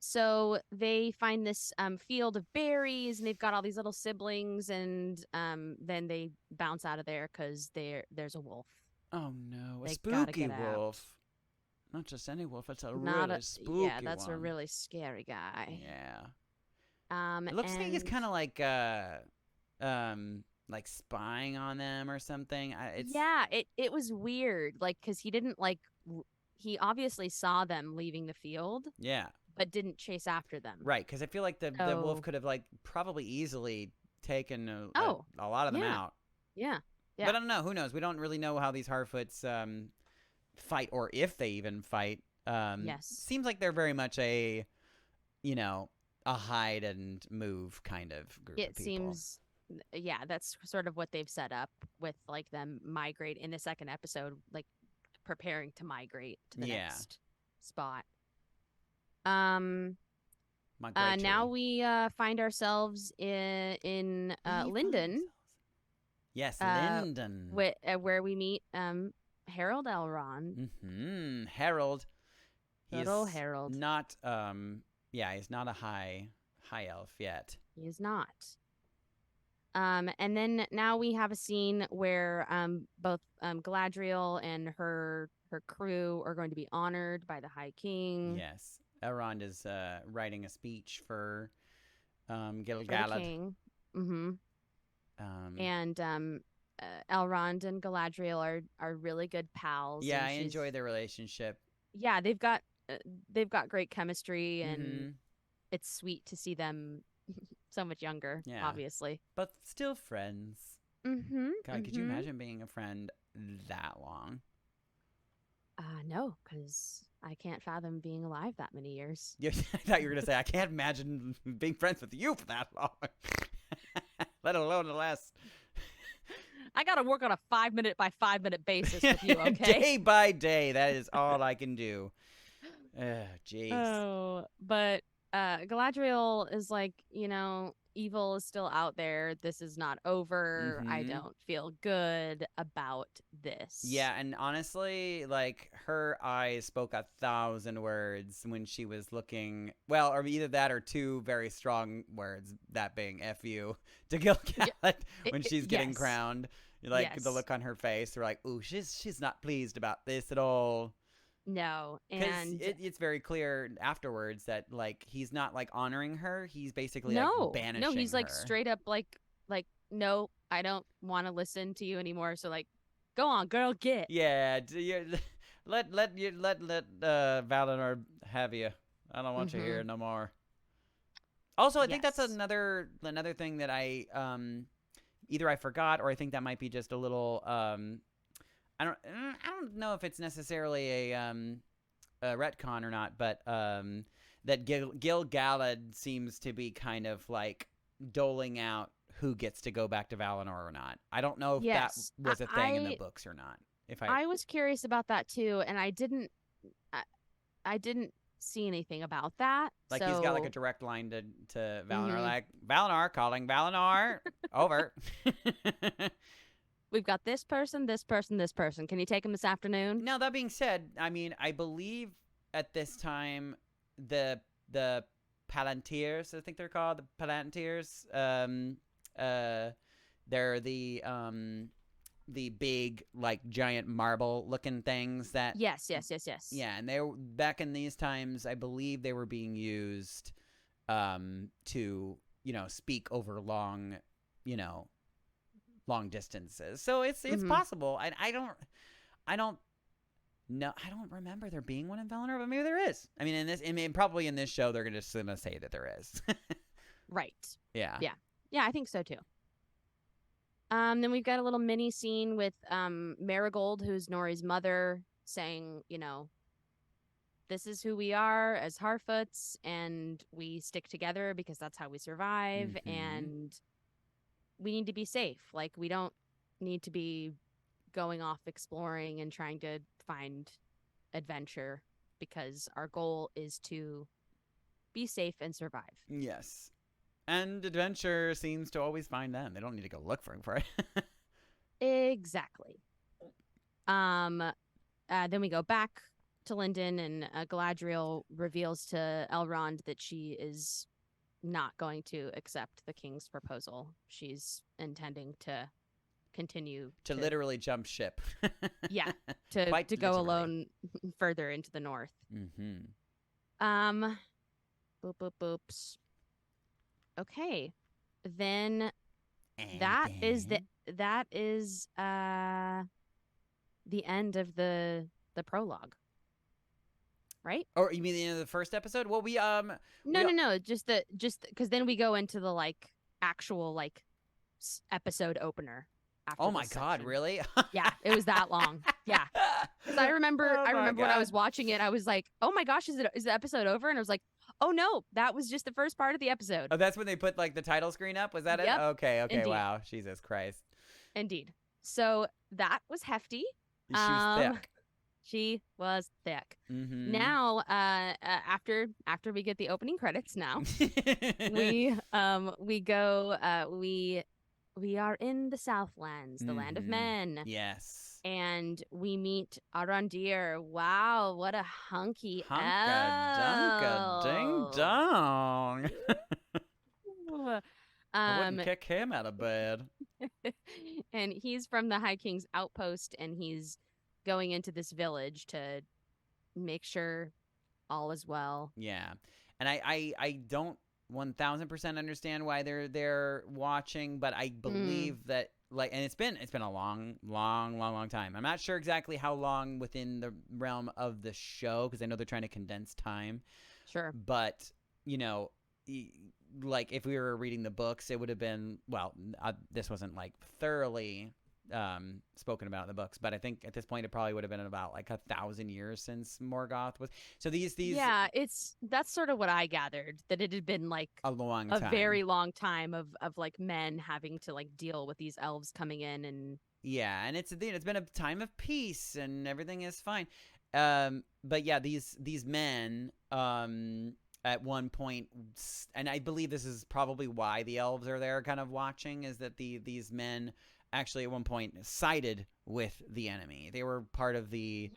So they find this field of berries, and they've got all these little siblings, and then they bounce out of there because there's a wolf. Oh no, a They gotta spooky get out. wolf. Not just any wolf. It's a Not really a spooky yeah, that's one. a really scary guy. Yeah. It looks like he's kind of like spying on them or something. Yeah, it was weird, like because he didn't like he obviously saw them leaving the field, Yeah. but didn't chase after them. Right, because I feel like the wolf So- could have like probably easily taken a lot of them yeah. out. Yeah. But I don't know. Who knows? We don't really know how these Harfoots fight, or if they even fight. Yes. Seems like they're very much a hide and move kind of group It of people. seems, yeah, that's sort of what they've set up with like them migrate in the second episode, like preparing to migrate to the next spot. Now we find ourselves in Linden. Yes, Linden. Where we meet Harold Elrond. Harold. Good old Harold. Not he's not a high elf yet. He is not. And then now we have a scene where both Galadriel and her crew are going to be honored by the High King. Yes. Elrond is writing a speech for For the Gil-galad. king. And Elrond and Galadriel are really good pals. Yeah, and I enjoy their relationship. Yeah, they've got great chemistry, and it's sweet to see them so much younger. Yeah. Obviously, But still friends. God, could you imagine being a friend that long? No, because I can't fathom being alive that many years. Yeah, I thought you were going to say, I can't imagine being friends with you for that long. Let alone the last. I got to work on a 5-minute by 5-minute basis with you, okay? Day by day. That is all I can do. Jeez. Oh, but Galadriel is like, evil is still out there. This is not over. I don't feel good about this. Yeah, and honestly, like, her eyes spoke 1,000 words when she was looking, well, or either that or two very strong words, that being F you, to Gil-galad when she's getting crowned. Like, the look on her face, they're like, ooh, she's not pleased about this at all. No, and it's very clear afterwards that, like, he's not, like, honoring her. He's basically, like, banishing her. No, he's, like, straight up, like, no, I don't want to listen to you anymore. So, like, go on, girl, get. Yeah, let Valinor have you. I don't want you here no more. Also, I think that's Yes. another thing that I either I forgot or I think that might be just a little I don't know if it's necessarily a retcon or not, but that Gil Galad seems to be kind of like doling out who gets to go back to Valinor or not. I don't know if that Yes. was a thing in the books or not. If I was curious about that too, and I didn't see anything about that. like so he's got like a direct line to Valinor, Mhm. like Valinor calling Valinor over. We've got this person, this person, this person. Can you take him this afternoon? Now that being said, I mean I believe at this time the Palantirs, I think they're called the Palantirs. They're the big like giant marble looking things that Yes. yeah, and they were back in these times. I believe they were being used to speak over long distances. So it's possible. I don't know. I don't remember there being one in Valinor, but maybe there is. I mean, probably in this show they're just gonna say that there is. Right. Yeah. Yeah, I think so too. Then we've got a little mini scene with Marigold, who's Nori's mother, saying, this is who we are as Harfoots, and we stick together because that's how we survive, Mhm. and we need to be safe. Like, we don't need to be going off exploring and trying to find adventure because our goal is to be safe and survive. Yes. And adventure seems to always find them. They don't need to go look for it. Exactly. Then we go back to Linden, and Galadriel reveals to Elrond that she is not going to accept the king's proposal. She's intending to continue to literally jump ship. Yeah, to Quite go literally. alone further into the north. Mm-hmm. Boop boop boops. Okay, then that is the end of the prologue, right? Or you mean the end of the first episode? Well, No, just because then we go into the like actual like episode opener. After Oh my this God! section. Really? Yeah, it was that long. Yeah, because I remember Oh my when I God. was watching it, I was like, "Oh my gosh, is the episode over?" And I was like, "Oh no, that was just the first part of the episode." Oh, that's when they put like the title screen up. Was that Yep. it? Okay. Indeed. Wow. Jesus Christ. Indeed. So that was hefty. She was thick. She was thick. Mm-hmm. Now, after we get the opening credits, now we go. We are in the Southlands, the land of men. Yes. And we meet Arondir. Wow, what a hunky Hunka dunka ding dong. elf. I wouldn't kick him out of bed. And he's from the High King's outpost, and he's going into this village to make sure all is well. Yeah. And I don't 1000% understand why they're watching, but I believe that like, and it's been a long time. I'm not sure exactly how long within the realm of the show, because I know they're trying to condense time. Sure. But like if we were reading the books, it would have been this wasn't like thoroughly spoken about in the books, but I think at this point it probably would have been about like 1,000 years since Morgoth was. So these yeah, that's sort of what I gathered, that it had been like a long time. very long time of like men having to like deal with these elves coming in. And yeah, and it's been a time of peace and everything is fine. But yeah, these men at one point, and I believe this is probably why the elves are there kind of watching, is that these men actually at one point sided with the enemy. They were part of the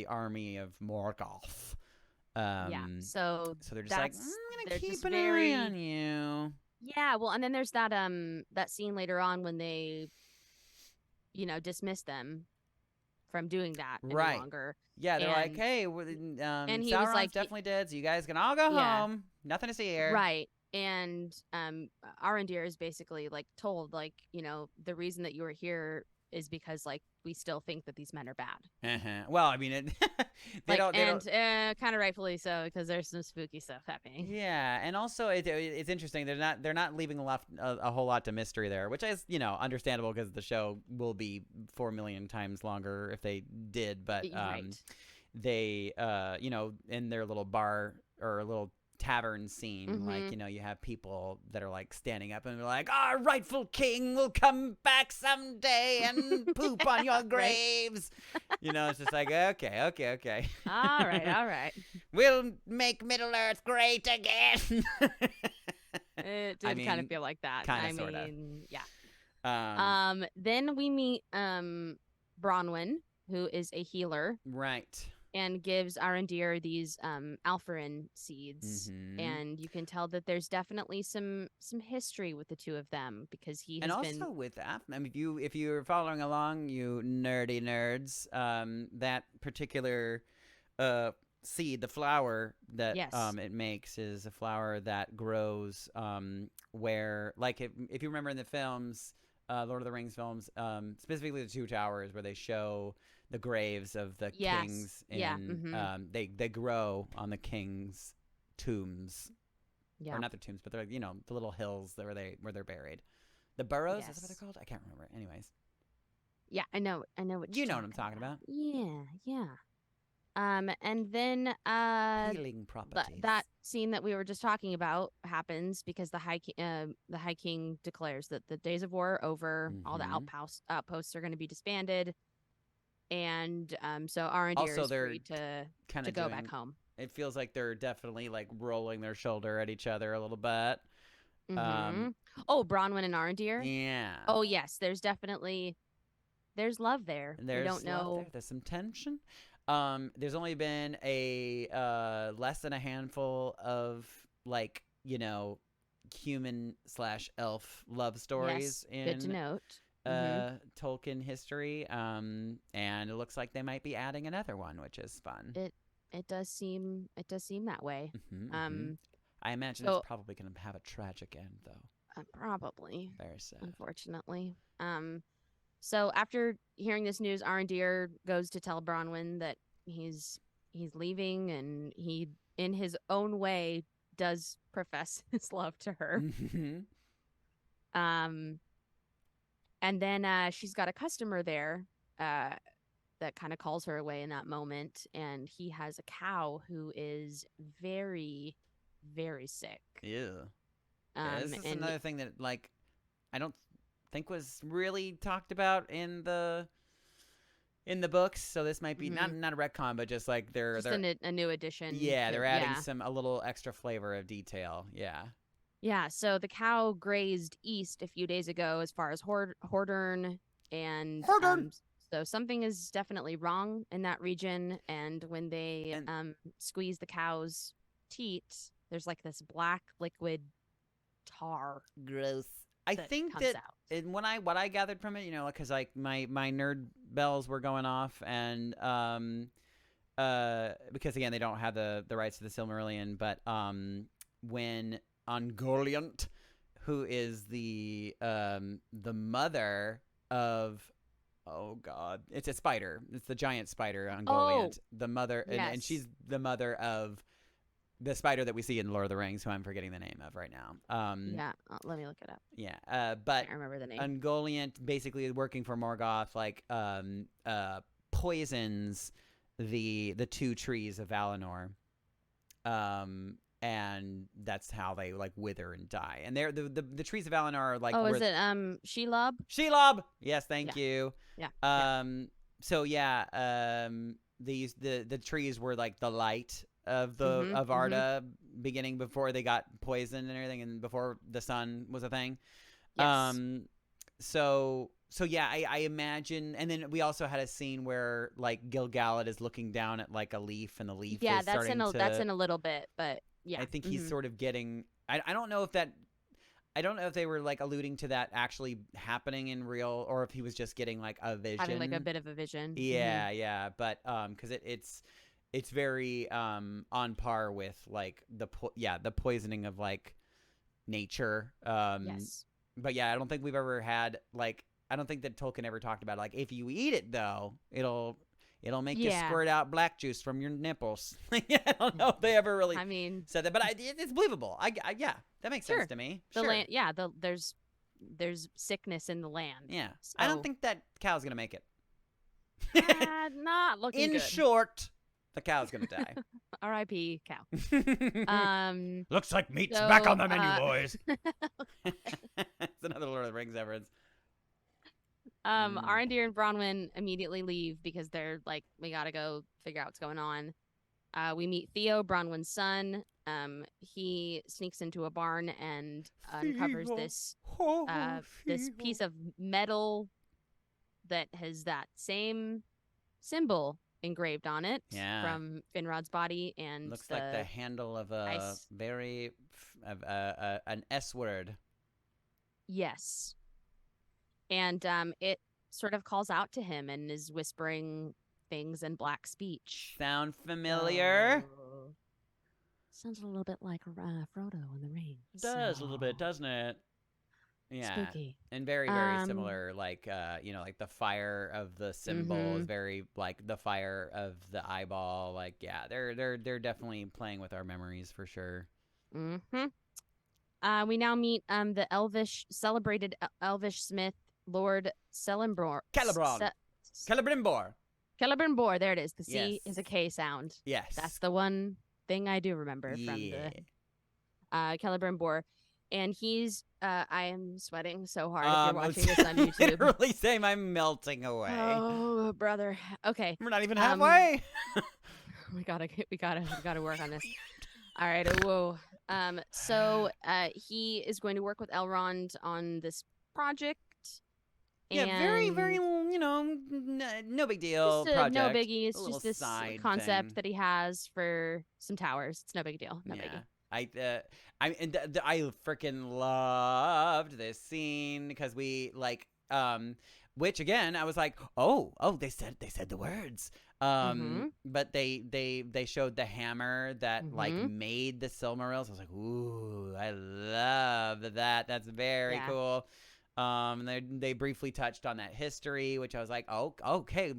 army of Morgoth. Yeah. So they're just like, I'm gonna keep an eye on you. Yeah. Well, and then there's that scene later on when they, dismiss them from doing that any longer. Yeah, they're like, hey, and he Sauron's was like, definitely dead, so you guys can all go home. Nothing to see here. Right. And Arondir is basically like told, like, the reason that you were here is because like we still think that these men are bad. Well, I mean, they Like, don't. kind of rightfully so, because there's some spooky stuff happening. Yeah, and also it's interesting. They're not leaving a whole lot to mystery there, which is understandable because the show will be 4 million times longer if they did. But Right. they in their little bar or little tavern scene, like you have people that are like standing up and they're like, our rightful king will come back someday and poop on your graves. It's just like, okay. All right. We'll make Middle Earth great again. It did kind of feel like that. Kinda, sorta. Yeah. Then we meet Bronwyn, who is a healer. Right. And gives Arendir these Alpharin seeds, and you can tell that there's definitely some history with the two of them because he has been. And also with I mean, if you're following along, you nerdy nerds, that particular seed, the flower that it makes, is a flower that grows where, like, if you remember in the films, Lord of the Rings films, specifically the Two Towers, where they show the graves of the kings, and they grow on the kings' tombs, or not their tombs, but they're the little hills where they're buried. The burrows, is that what they're called? I can't remember. Anyways, yeah, I know what you know what I'm talking about. Yeah. And then healing properties. That scene that we were just talking about happens because the High King declares that the days of war are over. All the outposts are going to be disbanded. And so Arendir is free to go back home. It feels like they're definitely like rolling their shoulder at each other a little bit. Bronwyn and Arendir? Yeah. Oh, yes. There's love there. There's we don't know. There's some tension. There's only been less than a handful of like, human/elf love stories in good to note. Tolkien history, and it looks like they might be adding another one, which is fun. It does seem that way. I imagine it's probably going to have a tragic end, though. Probably. Very sad, unfortunately. So after hearing this news, Arendir goes to tell Bronwyn that he's leaving, and he, in his own way, does profess his love to her. And then she's got a customer there that kind of calls her away in that moment, and he has a cow who is very, very sick. Yeah. This is another thing that, like, I don't think was really talked about in the books, so this might be not a retcon, but just like they're a new addition. Yeah, they're adding a little extra flavor of detail. Yeah, so the cow grazed east a few days ago as far as Hordern, and so something is definitely wrong in that region. And when they squeeze the cow's teat, there's like this black liquid tar. Gross. I think that what I gathered from it, because like my nerd bells were going off, and because again they don't have the rights to the Silmarillion, but when Ungoliant, who is the mother of, oh god, it's a spider, it's the giant spider Ungoliant, the mother, and she's the mother of the spider that we see in Lord of the Rings, who I'm forgetting the name of right now. Let me look it up. But I remember the name. Ungoliant basically working for Morgoth, like poisons the two trees of Valinor. And that's how they like wither and die. And they're the trees of Valinor are like. Oh, is it Shelob? Shelob. Yes, thank you. Yeah. So the trees were like the light of of Arda, beginning before they got poisoned and everything, and before the sun was a thing. Yes. So I imagine, and then we also had a scene where like Gil-galad is looking down at like a leaf, and the leaf is starting that's in a little bit, but yeah. I think he's sort of getting. I don't know if they were like alluding to that actually happening in real, or if he was just getting like a vision, having like a bit of a vision. Yeah, but because it's very on par with like the poisoning of like nature. Yes. But yeah, I don't think we've ever had like I don't think that Tolkien ever talked about it. Like, if you eat it, though, it'll make you Yeah. squirt out black juice from your nipples. I don't know if they ever really I mean, said that, but it's believable. Yeah, that makes Sure. sense to me. the Sure. land. Yeah, there's sickness in the land. Yeah. I don't So- think that cow's going to make it. Not looking In good. short, the cow's going to die. R.I.P. cow. Looks like meat's so, back on the menu, uh, boys. It's another Lord of the Rings reference. Arondir and Bronwyn immediately leave because they're like, we gotta go figure out what's going on. We meet Theo, Bronwyn's son. He sneaks into a barn and uncovers Theo. this piece of metal that has that same symbol engraved on it Yeah. from Finrod's body, and Looks like the handle of a ice. an S word. Yes. And it sort of calls out to him and is whispering things in black speech. Sound familiar? So- Sounds a little bit like Frodo in the Ring. It does a little bit, doesn't it? Yeah. Spooky. And very, very Um, similar, like like the fire of the symbol is very like the fire of the eyeball. Like, yeah, they're definitely playing with our memories for sure. Mm-hmm. We now meet the celebrated elvish smith Lord Celebrimbor. Celebrimbor. Celebrimbor. There it is. The C Yes. is a K sound. Yes. That's the one thing I do remember from the Celebrimbor. And he's I am sweating so hard if you're watching this on YouTube. Literally same. I'm melting away. Oh, brother. Okay. We're not even halfway. We gotta work on this. All right. Whoa. So he is going to work with Elrond on this project. Yeah, very, and very, no big deal just, project. no biggie. A It's little just this side concept thing. that he has for some towers. It's no big deal. No biggie. I freaking loved this scene because we like which again I was like oh they said the words but they showed the hammer that like made the Silmarils. I was like, ooh, I love that. That's very cool. And they briefly touched on that history, which I was like, oh, okay,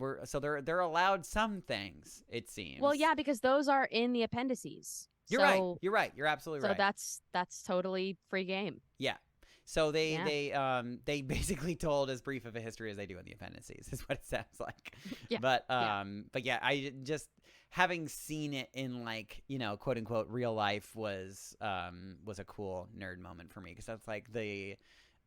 they're allowed some things, it seems. Well, yeah, because those are in the appendices. You're right. You're absolutely right. So that's totally free game. Yeah. So they basically told as brief of a history as they do in the appendices is what it sounds like. Yeah. But yeah, I just having seen it in like, quote unquote real life was a cool nerd moment for me because that's like the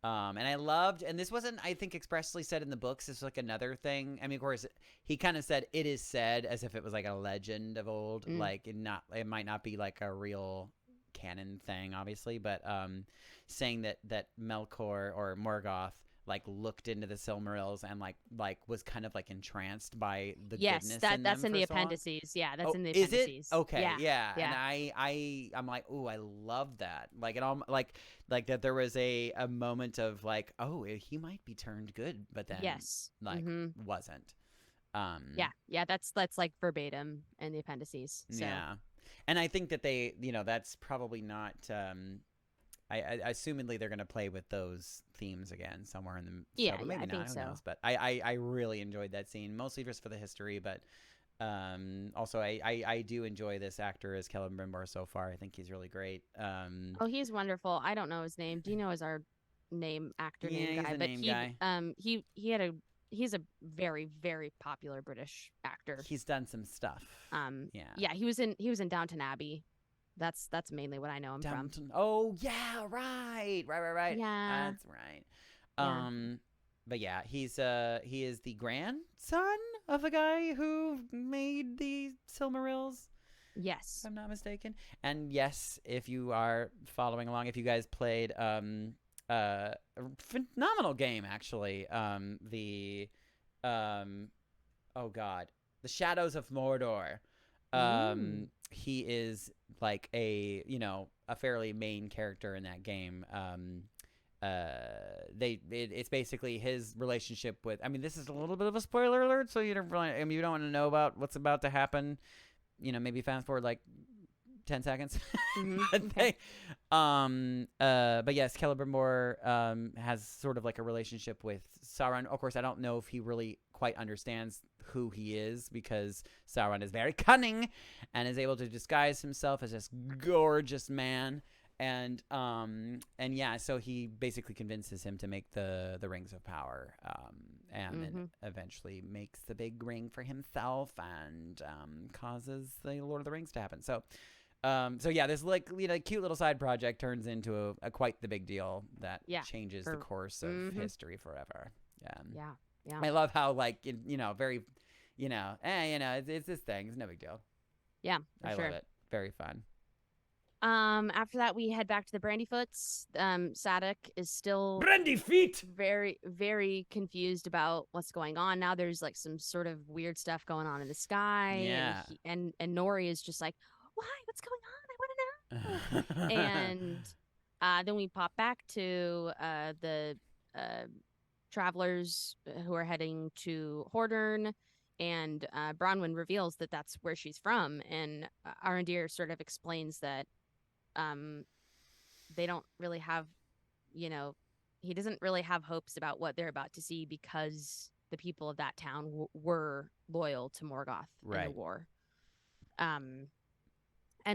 and I loved, and this wasn't, I think, expressly said in the books. It's like another thing. I mean, of course, he kind of said it is said as if it was like a legend of old, like it might not be like a real canon thing, obviously, but saying that Melkor or Morgoth like looked into the Silmarils and like was kind of like entranced by the goodness in that's them in the for so long. appendices. Yeah, that's in the Is appendices. it? Okay, yeah. Yeah. And I'm like, ooh, I love that. Like it all like that there was a moment of like, oh, he might be turned good, but then wasn't. Yeah, that's like verbatim in the appendices. So. Yeah. And I think that they, that's probably not I assumedly they're going to play with those themes again somewhere in the show, but maybe I not. think Who so. knows? But I really enjoyed that scene, mostly just for the history, but also I do enjoy this actor as Celebrimbor so far. I think he's really great. Oh, he's wonderful. I don't know his name. Do you know his name actor name guy? He's a name guy. He's a very, very popular British actor. He's done some stuff. Yeah, he was in Downton Abbey. That's mainly what I know him from. Oh yeah, right. Yeah. That's right. But yeah, he is the grandson of the guy who made the Silmarils. Yes. If I'm not mistaken. And yes, if you are following along, if you guys played a phenomenal game actually, the Shadows of Mordor. He is like a fairly main character in that game. It's basically his relationship with, I mean, this is a little bit of a spoiler alert, so you don't want to know about what's about to happen. Maybe fast forward like 10 seconds. Mhm, But okay. but yes, Celebrimbor has sort of like a relationship with Sauron. Of course, I don't know if he really quite understands who he is, because Sauron is very cunning and is able to disguise himself as this gorgeous man. And yeah, so he basically convinces him to make the rings of power, and then eventually makes the big ring for himself, and causes the Lord of the Rings to happen. So yeah, this like cute little side project turns into a quite the big deal that changes the course of history forever. Yeah. Yeah. I love how very, it's this thing. It's no big deal. Yeah, I sure. love it. Very fun. After that, we head back to the Brandyfoots. Sadok is still Brandy feet. very, very confused about what's going on. Now there's like some sort of weird stuff going on in the sky. Yeah. And Nori is just like, why? What's going on? I want to know. And then we pop back to the travelers who are heading to Hordern. And Bronwyn reveals that that's where she's from. And Arondir sort of explains that they don't really have, he doesn't really have hopes about what they're about to see, because the people of that town were loyal to Morgoth in the war. And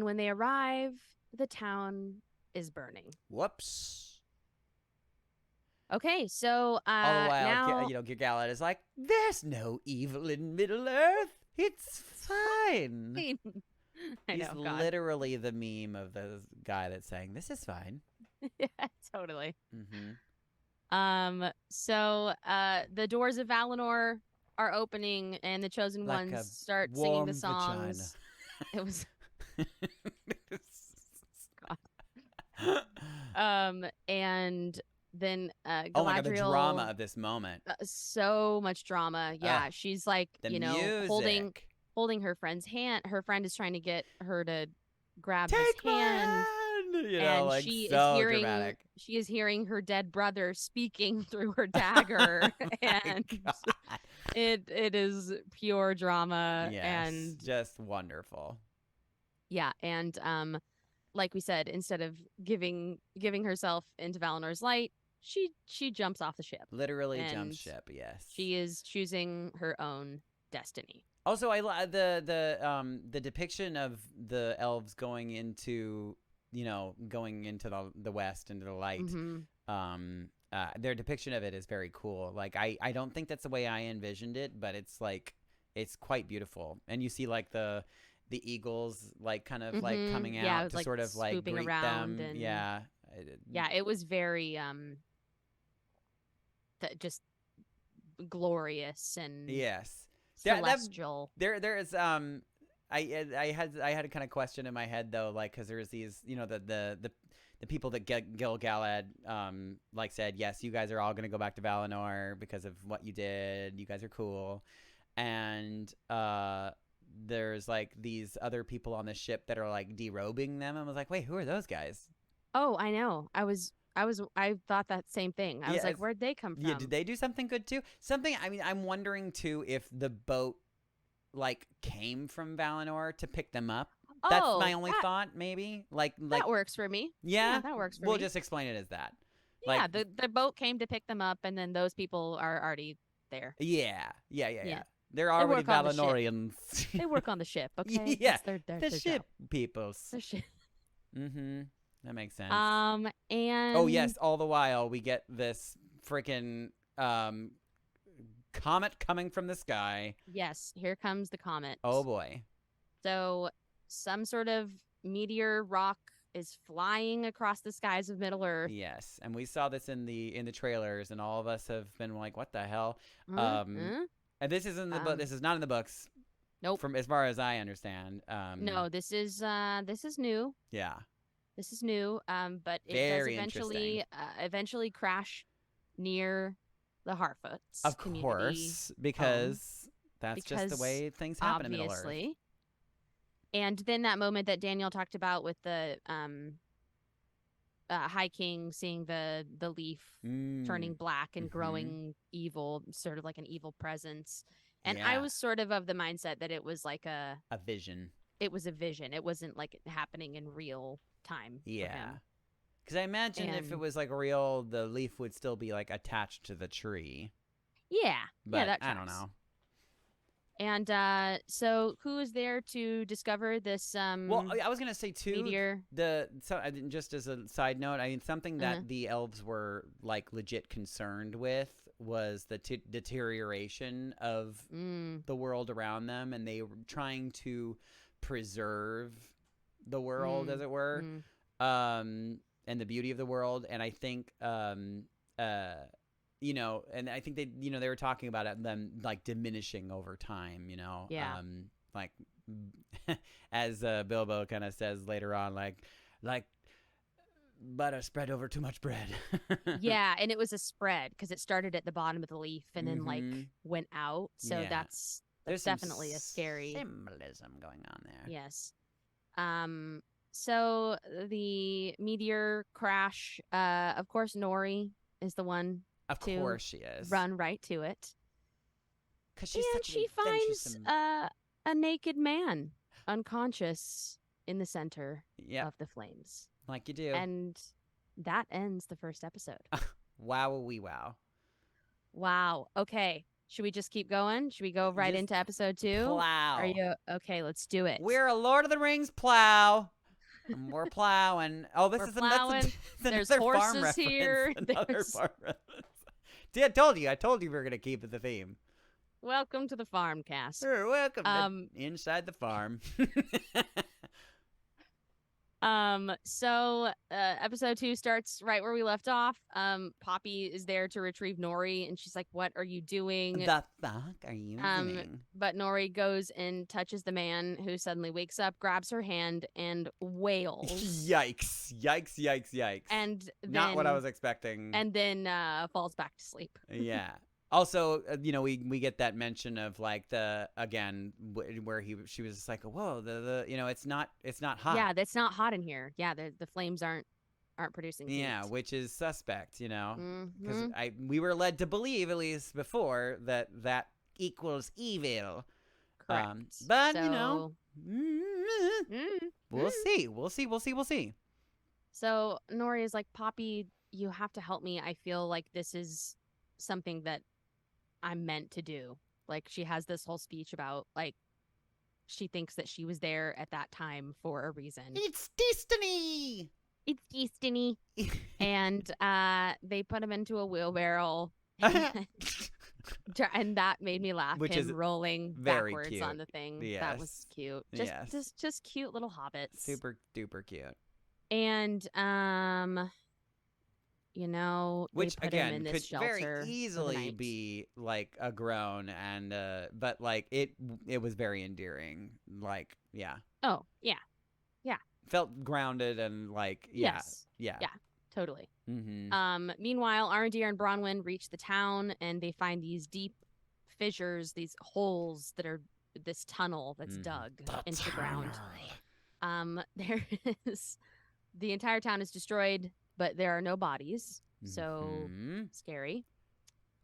when they arrive, the town is burning. Whoops. Okay, so all the while, now Gil-galad is like, "There's no evil in Middle Earth. It's fine." I He's know, God. literally the meme of the guy that's saying, "This is fine." Yeah, totally. Mm-hmm. So the doors of Valinor are opening, and the chosen Like ones start singing the vagina. songs. It was and then Galadriel. Oh my God, the drama of this moment. So much drama. Yeah, she's like, the holding her friend's hand. Her friend is trying to get her to grab Take his hand. And like she so is hearing dramatic. She is hearing her dead brother speaking through her dagger. And it is pure drama. Yes, and just wonderful. Yeah, and like we said, instead of giving herself into Valinor's light, she jumps off the ship. Literally and jumps ship. Yes, she is choosing her own destiny. Also, I the depiction of the elves going into the west, into the light. Their depiction of it is very cool. Like I don't think that's the way I envisioned it, but it's quite beautiful. And you see like the eagles like kind of like coming out to sort of like greet them. And yeah, it was very just glorious and yes, celestial. There is I had a kind of question in my head though, like because there's these the people that Gil-galad like said, yes, you guys are all gonna go back to Valinor because of what you did. You guys are cool, and there's like these other people on the ship that are like derobing them. I was like, wait, who are those guys? Oh, I know. I thought that same thing. I was like, where'd they come from? Yeah, did they do something good too? I mean, I'm wondering too if the boat like came from Valinor to pick them up. That's my only thought, maybe. Like that works for me. Yeah, that works for me. We'll just explain it as that. Yeah, like, the boat came to pick them up, and then those people are already there. Yeah. They're already Valinorians. They work on the ship, okay? Yeah, they're the ship peoples. The ship. Mm-hmm. That makes sense. And oh yes, all the while we get this freaking comet coming from the sky. Yes, here comes the comet. Oh boy. So some sort of meteor rock is flying across the skies of Middle Earth. Yes, and we saw this in the trailers, and all of us have been like, "What the hell?" And this isn't the book. This is not in the books. Nope. From as far as I understand. No, this is new. Yeah. This is new. But it Very does eventually crash near the Harfoots. Of course, because that's just the way things happen in Middle Earth. And then that moment that Daniel talked about with the High King seeing the leaf turning black and growing evil, sort of like an evil presence. And I was sort of the mindset that it was like a vision. it was a vision. It wasn't like happening in real time. For Yeah. him. Because I imagine if it And- was like real, the leaf would still be like attached to the tree. Yeah. But yeah, that I don't tracks. know. And so who is there to discover this Well, I was gonna say too. meteor? Just as a side note, I mean something that Uh-huh. the elves were like legit concerned with was the deterioration of the world around them, and they were trying to preserve the world, as it were, and the beauty of the world. And I think, you know, and I think they were talking about it, them like diminishing over time, you know, Yeah. like as Bilbo kind of says later on, like butter spread over too much bread. Yeah, and it was a spread because it started at the bottom of the leaf and then like Mhm. went out. So Yeah. that's There's some definitely a scary. symbolism going on there. Yes. So the meteor crash, of course Nori is the one Of to course she is. run right to it. Because she's And such she an finds adventuresome... a naked man unconscious in the center Yep, of the flames. like you do. And that ends the first episode. Wow, wee wow. Wow. Okay. Should we just keep going? Should we go right Just into episode 2? Plow. Are you okay? Let's do it. We're a Lord of the Rings plow. And we're plowing. Oh, this We're is plowing. That's There's another farm horses reference. here. Another There's- farm reference. See, I told you we were gonna keep it the theme. Welcome to the Farmcast. You're welcome Um, to Inside the Farm. So episode 2 starts right where we left off. Poppy is there to retrieve Nori, and she's like, "What are you doing?" The fuck are you doing? But Nori goes and touches the man, who suddenly wakes up, grabs her hand, and wails. Yikes! Yikes! Yikes! Yikes! And then, not what I was expecting. And then falls back to sleep. Yeah. Also, you know, we get that mention of like where she was just like, whoa, the you know, it's not hot. Yeah, that's not hot in here. Yeah, the flames aren't producing heat. Yeah, which is suspect, you know, because Mhm. we were led to believe, at least before, that equals evil. Correct. But you know, we'll Mm. see. So Nori is like, "Poppy, you have to help me. I feel like this is something that I'm meant to do." Like, she has this whole speech about like she thinks that she was there at that time for a reason. It's destiny. It's destiny. And they put him into a wheelbarrow. And that made me laugh. Which him is rolling very backwards cute. on the thing. That Yes. was cute. Yes. Just cute little hobbits. Super duper cute. And you know, Which they put him again in could this shelter very for the easily night. be like a groan, and but like it was very endearing. Like yeah, Oh yeah, felt grounded and like yeah, yes, yeah. yeah. Totally. Mm-hmm. Meanwhile, Arondir and Bronwyn reach the town, and they find these deep fissures, these holes that are this tunnel that's dug into the ground. There is the entire town is destroyed, but there are no bodies. So Mhm. scary.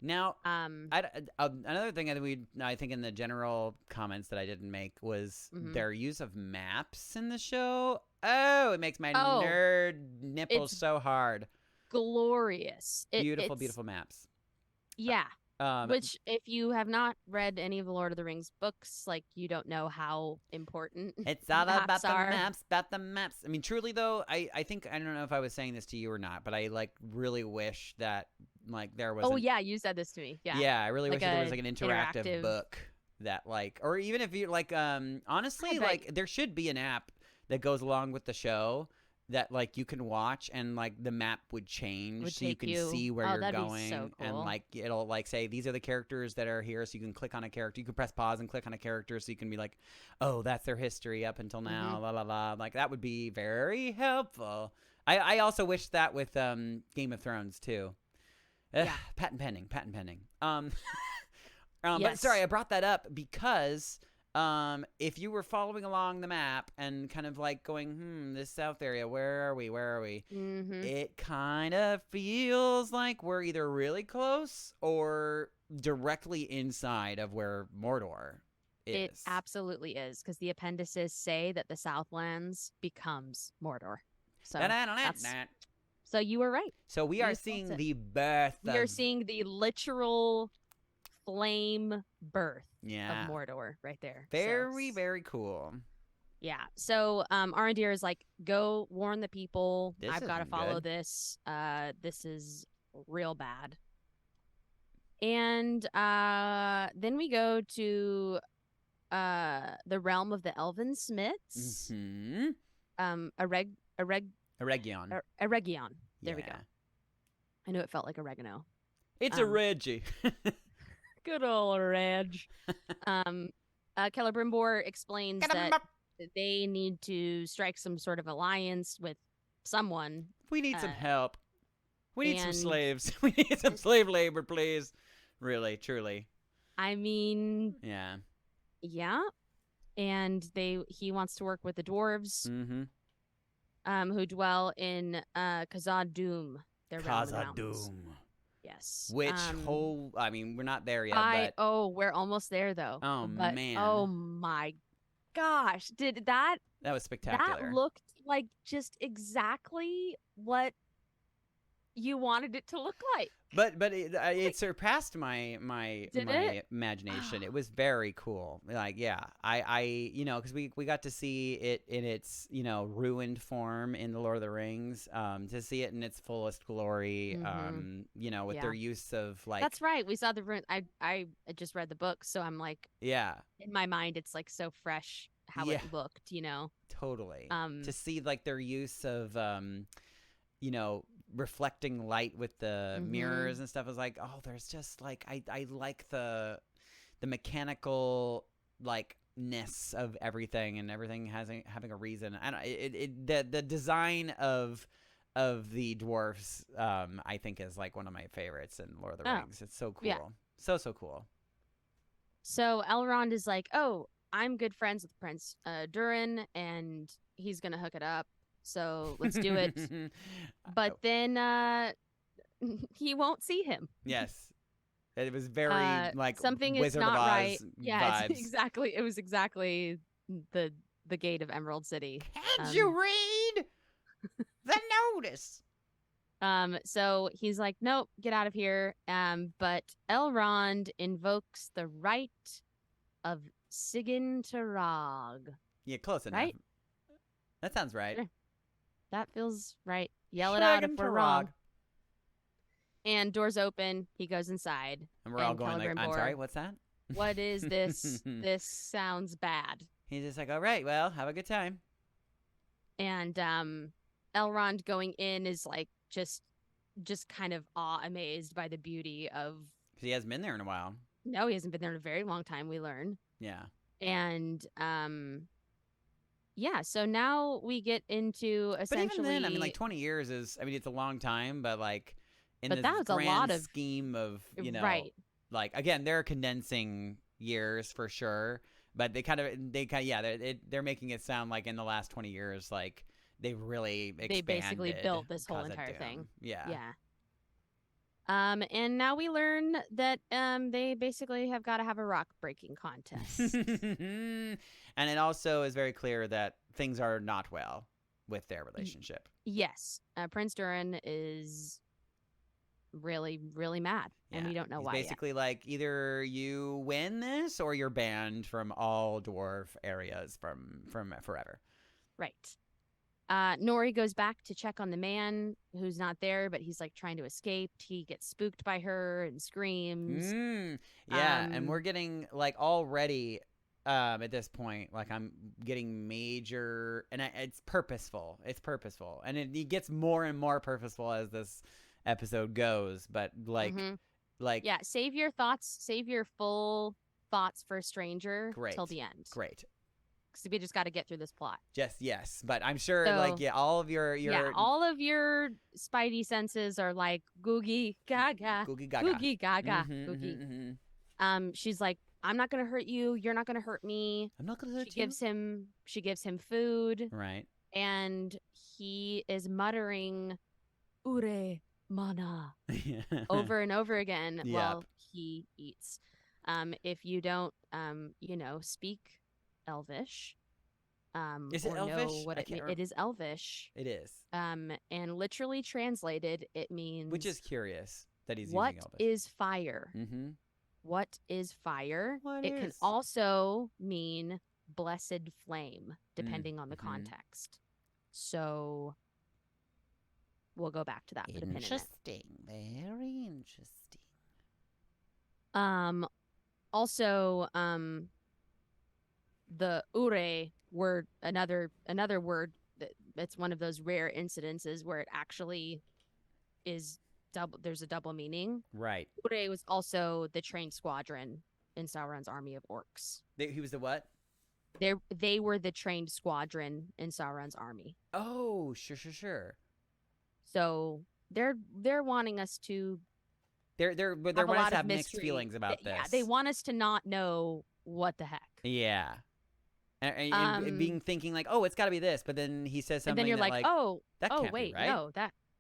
Now, another thing that I think in the general comments that I didn't make was their use of maps in the show. Oh, it makes my nerd nipples It's so hard. glorious. Beautiful, it's, beautiful maps. Yeah. Um, Which, if you have not read any of the Lord of the Rings books, like, you don't know how important It's all about maps the are. maps, about the maps. I mean, truly though, I think, I don't know if I was saying this to you or not, but I like really wish that like there was. Oh yeah, you said this to me. Yeah. Yeah, I really Like wish that there was a like an interactive interactive- book that like, or even if you like, honestly, bet- like there should be an app that goes along with the show that like you can watch, and like the map would change Would so you take can you- see where oh, you're that'd be going, so and cool. like it'll like say these are the characters that are here, so you can click on a character, you can press pause and click on a character, so you can be like, oh, that's their history up until now, la la la. Like that would be very helpful. I also wish that with Game of Thrones too. Ugh, Yeah. patent pending. But Yes. sorry, I brought that up because if you were following along the map and kind of like going, this south area, where are we? Mm-hmm. It kind of feels like we're either really close or directly inside of where Mordor It is. absolutely is, because the appendices say that the Southlands becomes Mordor. So Da-da-da-da-da. so you were right. So we You are felt seeing it. the birth We are of seeing the literal flame birth yeah. of Mordor right there. Very, very cool. Yeah. So Arondir is like, go warn the people. This I've got to isn't follow good. this. This is real bad. And then we go to the realm of the Elven Smiths. Mm-hmm. Eregion. Eregion. There we Yeah. go. I knew it felt like oregano. It's a Reggie. Good old Reg. Celebrimbor explains that they need to strike some sort of alliance with someone. We need some help. We need some and- slaves. We need some slave labor, please. Really, truly. I mean, Yeah. yeah. And he wants to work with the dwarves, who dwell in Khazad-dûm, their realm in the mountains. Khazad-dûm. Yes. Which I mean, we're not there yet, but we're almost there though. oh But, man. oh my gosh. Did that that was spectacular. That looked like just exactly what you wanted it to look like. But it surpassed my Did it? imagination. It was very cool. Like, yeah, I because we got to see it in its ruined form in the Lord of the Rings. To see it in its fullest glory. With their use of like. That's right. We saw the. I just read the book, so I'm like. Yeah. In my mind, it's like so fresh how it looked. Totally. To see like their use of reflecting light with the mirrors and stuff. I was like, oh, there's just like I like the mechanical ness of everything, and everything having a reason. And the design of the dwarfs I think is like one of my favorites in Lord of the Rings. It's so cool. Yeah. So cool. So Elrond is like, oh, I'm good friends with Prince Durin, and he's gonna hook it up. So let's do it. But then he won't see him. Yes. It was very something Wizard is not of Oz right. Yeah, vibes. exactly. It was exactly the gate of Emerald City. Can't you read the notice? So he's like, nope, get out of here. But Elrond invokes the right of Sigyn Tarag. Yeah, close enough. Right? That sounds right. Sure. That feels right. Yell it out if we're wrong. And doors open. He goes inside. And we're all going like, I'm sorry, what's that? What is this? This sounds bad. He's just like, all right, well, have a good time. And Elrond going in is like just kind of awe-amazed by the beauty of... Because he hasn't been there in a while. No, he hasn't been there in a very long time, we learn. Yeah. And... yeah, so now we get into essentially... But even then, I mean, like 20 years is, I mean, it's a long time, but like in but this grand of... scheme of, right. Like, again, they're condensing years for sure, but they're making it sound like in the last 20 years, like they've really expanded. They basically built this whole entire thing. Yeah. Yeah. And now we learn that they basically have got to have a rock breaking contest. And it also is very clear that things are not well with their relationship. Yes. Prince Durin is really, really mad. Yeah. And we don't know He's why basically like, either you win this or you're banned from all dwarf areas from forever. Right. Nori goes back to check on the man who's not there, but he's like trying to escape. He gets spooked by her and screams. Yeah, and we're getting like already at this point, like I'm getting major, and it's purposeful. It's purposeful, and it gets more and more purposeful as this episode goes. But like, yeah, save your thoughts, save your full thoughts for a stranger till the end. Great. Because we just got to get through this plot. Yes, but I'm sure, all of your all of your spidey senses are like googie gaga, googie gaga, googie gaga, googie. She's like, I'm not gonna hurt you. You're not gonna hurt me. I'm not gonna hurt you. She gives him food. Right. And he is muttering, "Ure mana," over and over again while he eats. If you don't, speak Elvish, Is it or know Elvish? what I it can't it is Elvish. It is. And literally translated, it means Which is curious that he's what using Elvish. is fire. Mm-hmm. What is fire? What it can is? also mean blessed flame, depending on the mhm. context. So we'll go back to that. Put a pin in it. Interesting. Very interesting. Also, the ure word, another word that's one of those rare incidences where it actually is double. There's a double meaning. Right. Ure was also the trained squadron in Sauron's army of orcs. He was the what? They were the trained squadron in Sauron's army. Oh, sure. So they're wanting us to. They're have wanting a us lot to of have mixed mystery. feelings about this. Yeah, they want us to not know what the heck. Yeah. And being thinking like, oh, it's got to be this, but then he says something, and then you're that, that can't wait, be right.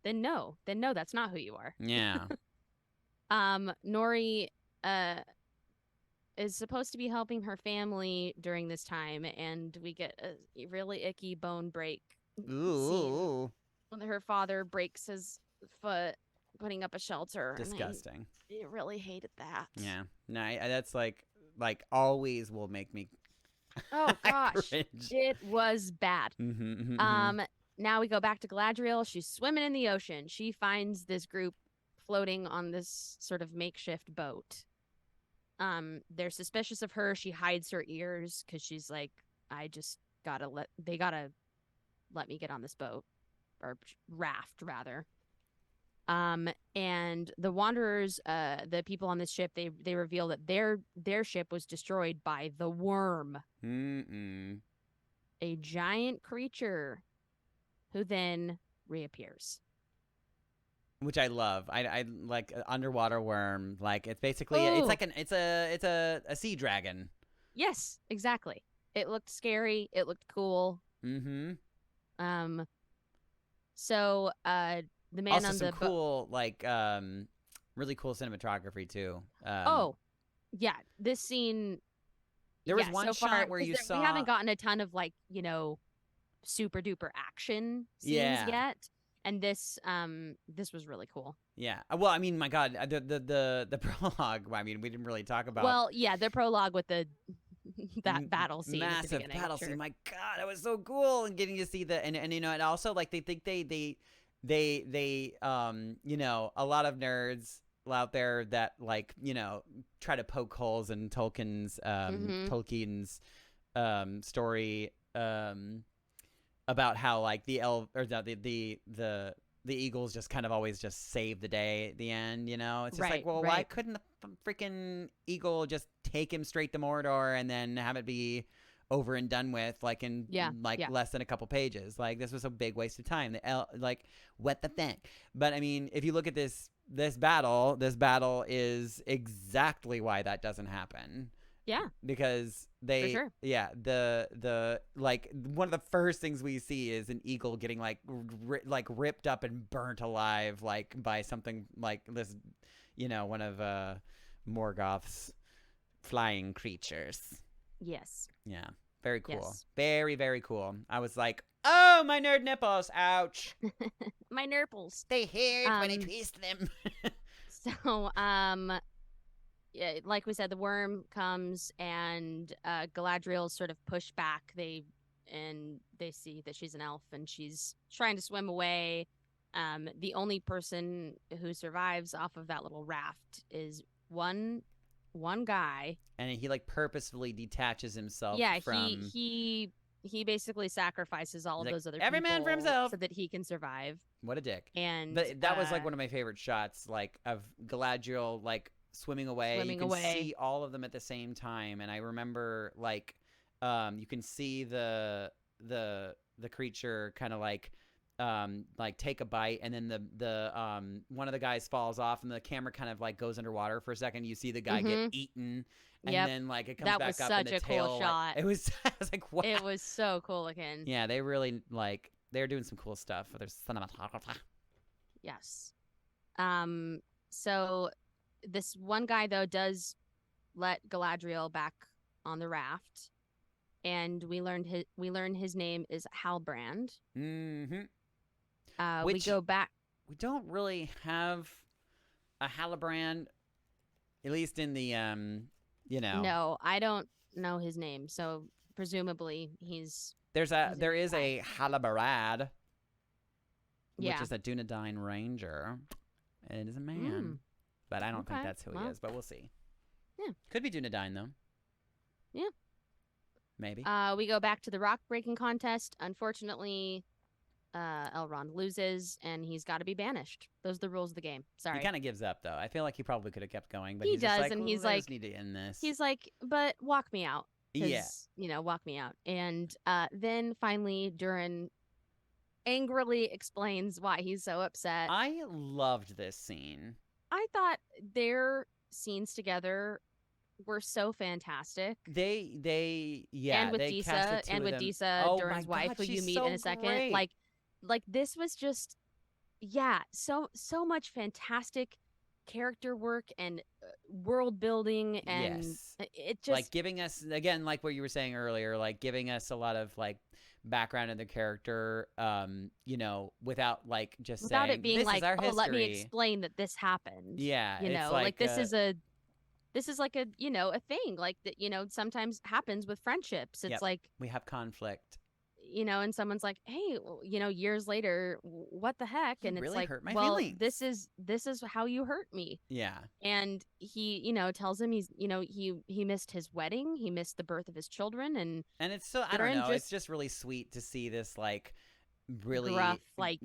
no, then no, that's not who you are. Yeah. Nori is supposed to be helping her family during this time, and we get a really icky bone break scene when her father breaks his foot putting up a shelter. Disgusting. I really hated that. Yeah. No, that's like always will make me. Oh gosh, cringe. it was bad. Mm-hmm. Now we go back to Galadriel. She's swimming in the ocean. She finds this group floating on this sort of makeshift boat. They're suspicious of her. She hides her ears because she's like, I just gotta let me get on this boat, or raft rather. And the Wanderers, the people on this ship, they reveal that their ship was destroyed by the Worm, a giant creature, who then reappears. Which I love. I like underwater worm. Like it's basically it's a sea dragon. Yes, exactly. It looked scary. It looked cool. Mm-hmm. So the man also on some the cool really cool cinematography too. Yeah, this scene. There was one so shot far, where you saw. We haven't gotten a ton of super duper action scenes yet, and this was really cool. Yeah. Well, I mean, my God, the prologue. I mean, we didn't really talk about. Well, yeah, the prologue with that battle scene. Massive battle scene. My God, that was so cool, and getting to see and also like they think they a lot of nerds out there that try to poke holes in Tolkien's story about how like the eagles just kind of always just save the day at the end. It's just like, well, why couldn't the freaking eagle just take him straight to Mordor and then have it be over and done with, less than a couple pages? Like, this was a big waste of time. What the fuck? But I mean, if you look at this battle is exactly why that doesn't happen. Yeah, because they, for sure. the one of the first things we see is an eagle getting ripped up and burnt alive by something like this, one of Morgoth's flying creatures. Yes. Yeah. Very cool. Yes. Very, very cool. I was like, oh, my nerd nipples. Ouch. My nurples. They hurt when I twist them. So, yeah, like we said, the worm comes and Galadriel's sort of pushed back. They see that she's an elf and she's trying to swim away. The only person who survives off of that little raft is one guy, and he purposefully detaches himself. Yeah, from... he basically sacrifices all of those other every people man for himself so that he can survive. What a dick! And that was one of my favorite shots, of Galadriel swimming away. You can see all of them at the same time, and I remember you can see the creature kind of take a bite, and then the one of the guys falls off, and the camera kind of goes underwater for a second. You see the guy get eaten, and then it comes back up. That was in the such a tail, cool shot. It was. I was like, wow. It was so cool looking. Yeah, they really they're doing some cool stuff for their cinematography. Yes. So this one guy though does let Galadriel back on the raft, and we learn his name is Halbrand. Mm-hmm. We go back. We don't really have a Halbrand, at least in the No, I don't know his name, so presumably there is guy. a Halbarad, which Yeah. is a Dunedain ranger. And it is a man. But I don't think Okay, that's who he well. is, but we'll see. Yeah. Could be Dunedain though. Yeah. Maybe. We go back to the rock breaking contest. Unfortunately, Elrond loses, and he's got to be banished. Those are the rules of the game. Sorry. He kind of gives up though. I feel like he probably could have kept going, but He he's just does, like, and "Well, he's I like- just need to end this. He's like, but walk me out. 'Cause, Yeah. walk me out. And then finally, Durin angrily explains why he's so upset. I loved this scene. I thought their scenes together were so fantastic. They and with they Disa, cast the two and of with them. Disa, Oh Durin's my wife, God, who you she's meet so in a second. great. Like this was just, so much fantastic character work and world building, and Yes. it just Like giving us, again, like what you were saying earlier, like giving us a lot of like background in the character, without like just without saying, it being this like, is our oh, history. let me explain that this happened. Yeah, you it's know, like, this is like a a thing like that. Sometimes happens with friendships. It's Yep. like, we have conflict. and someone's like, hey, years later, what the heck? You And it's really like, hurt my well, feelings. this is how you hurt me. Yeah. And he tells him he missed his wedding, he missed the birth of his children, and And it's so, I don't Durin know, it's just- just really sweet to see this like really gruff, like,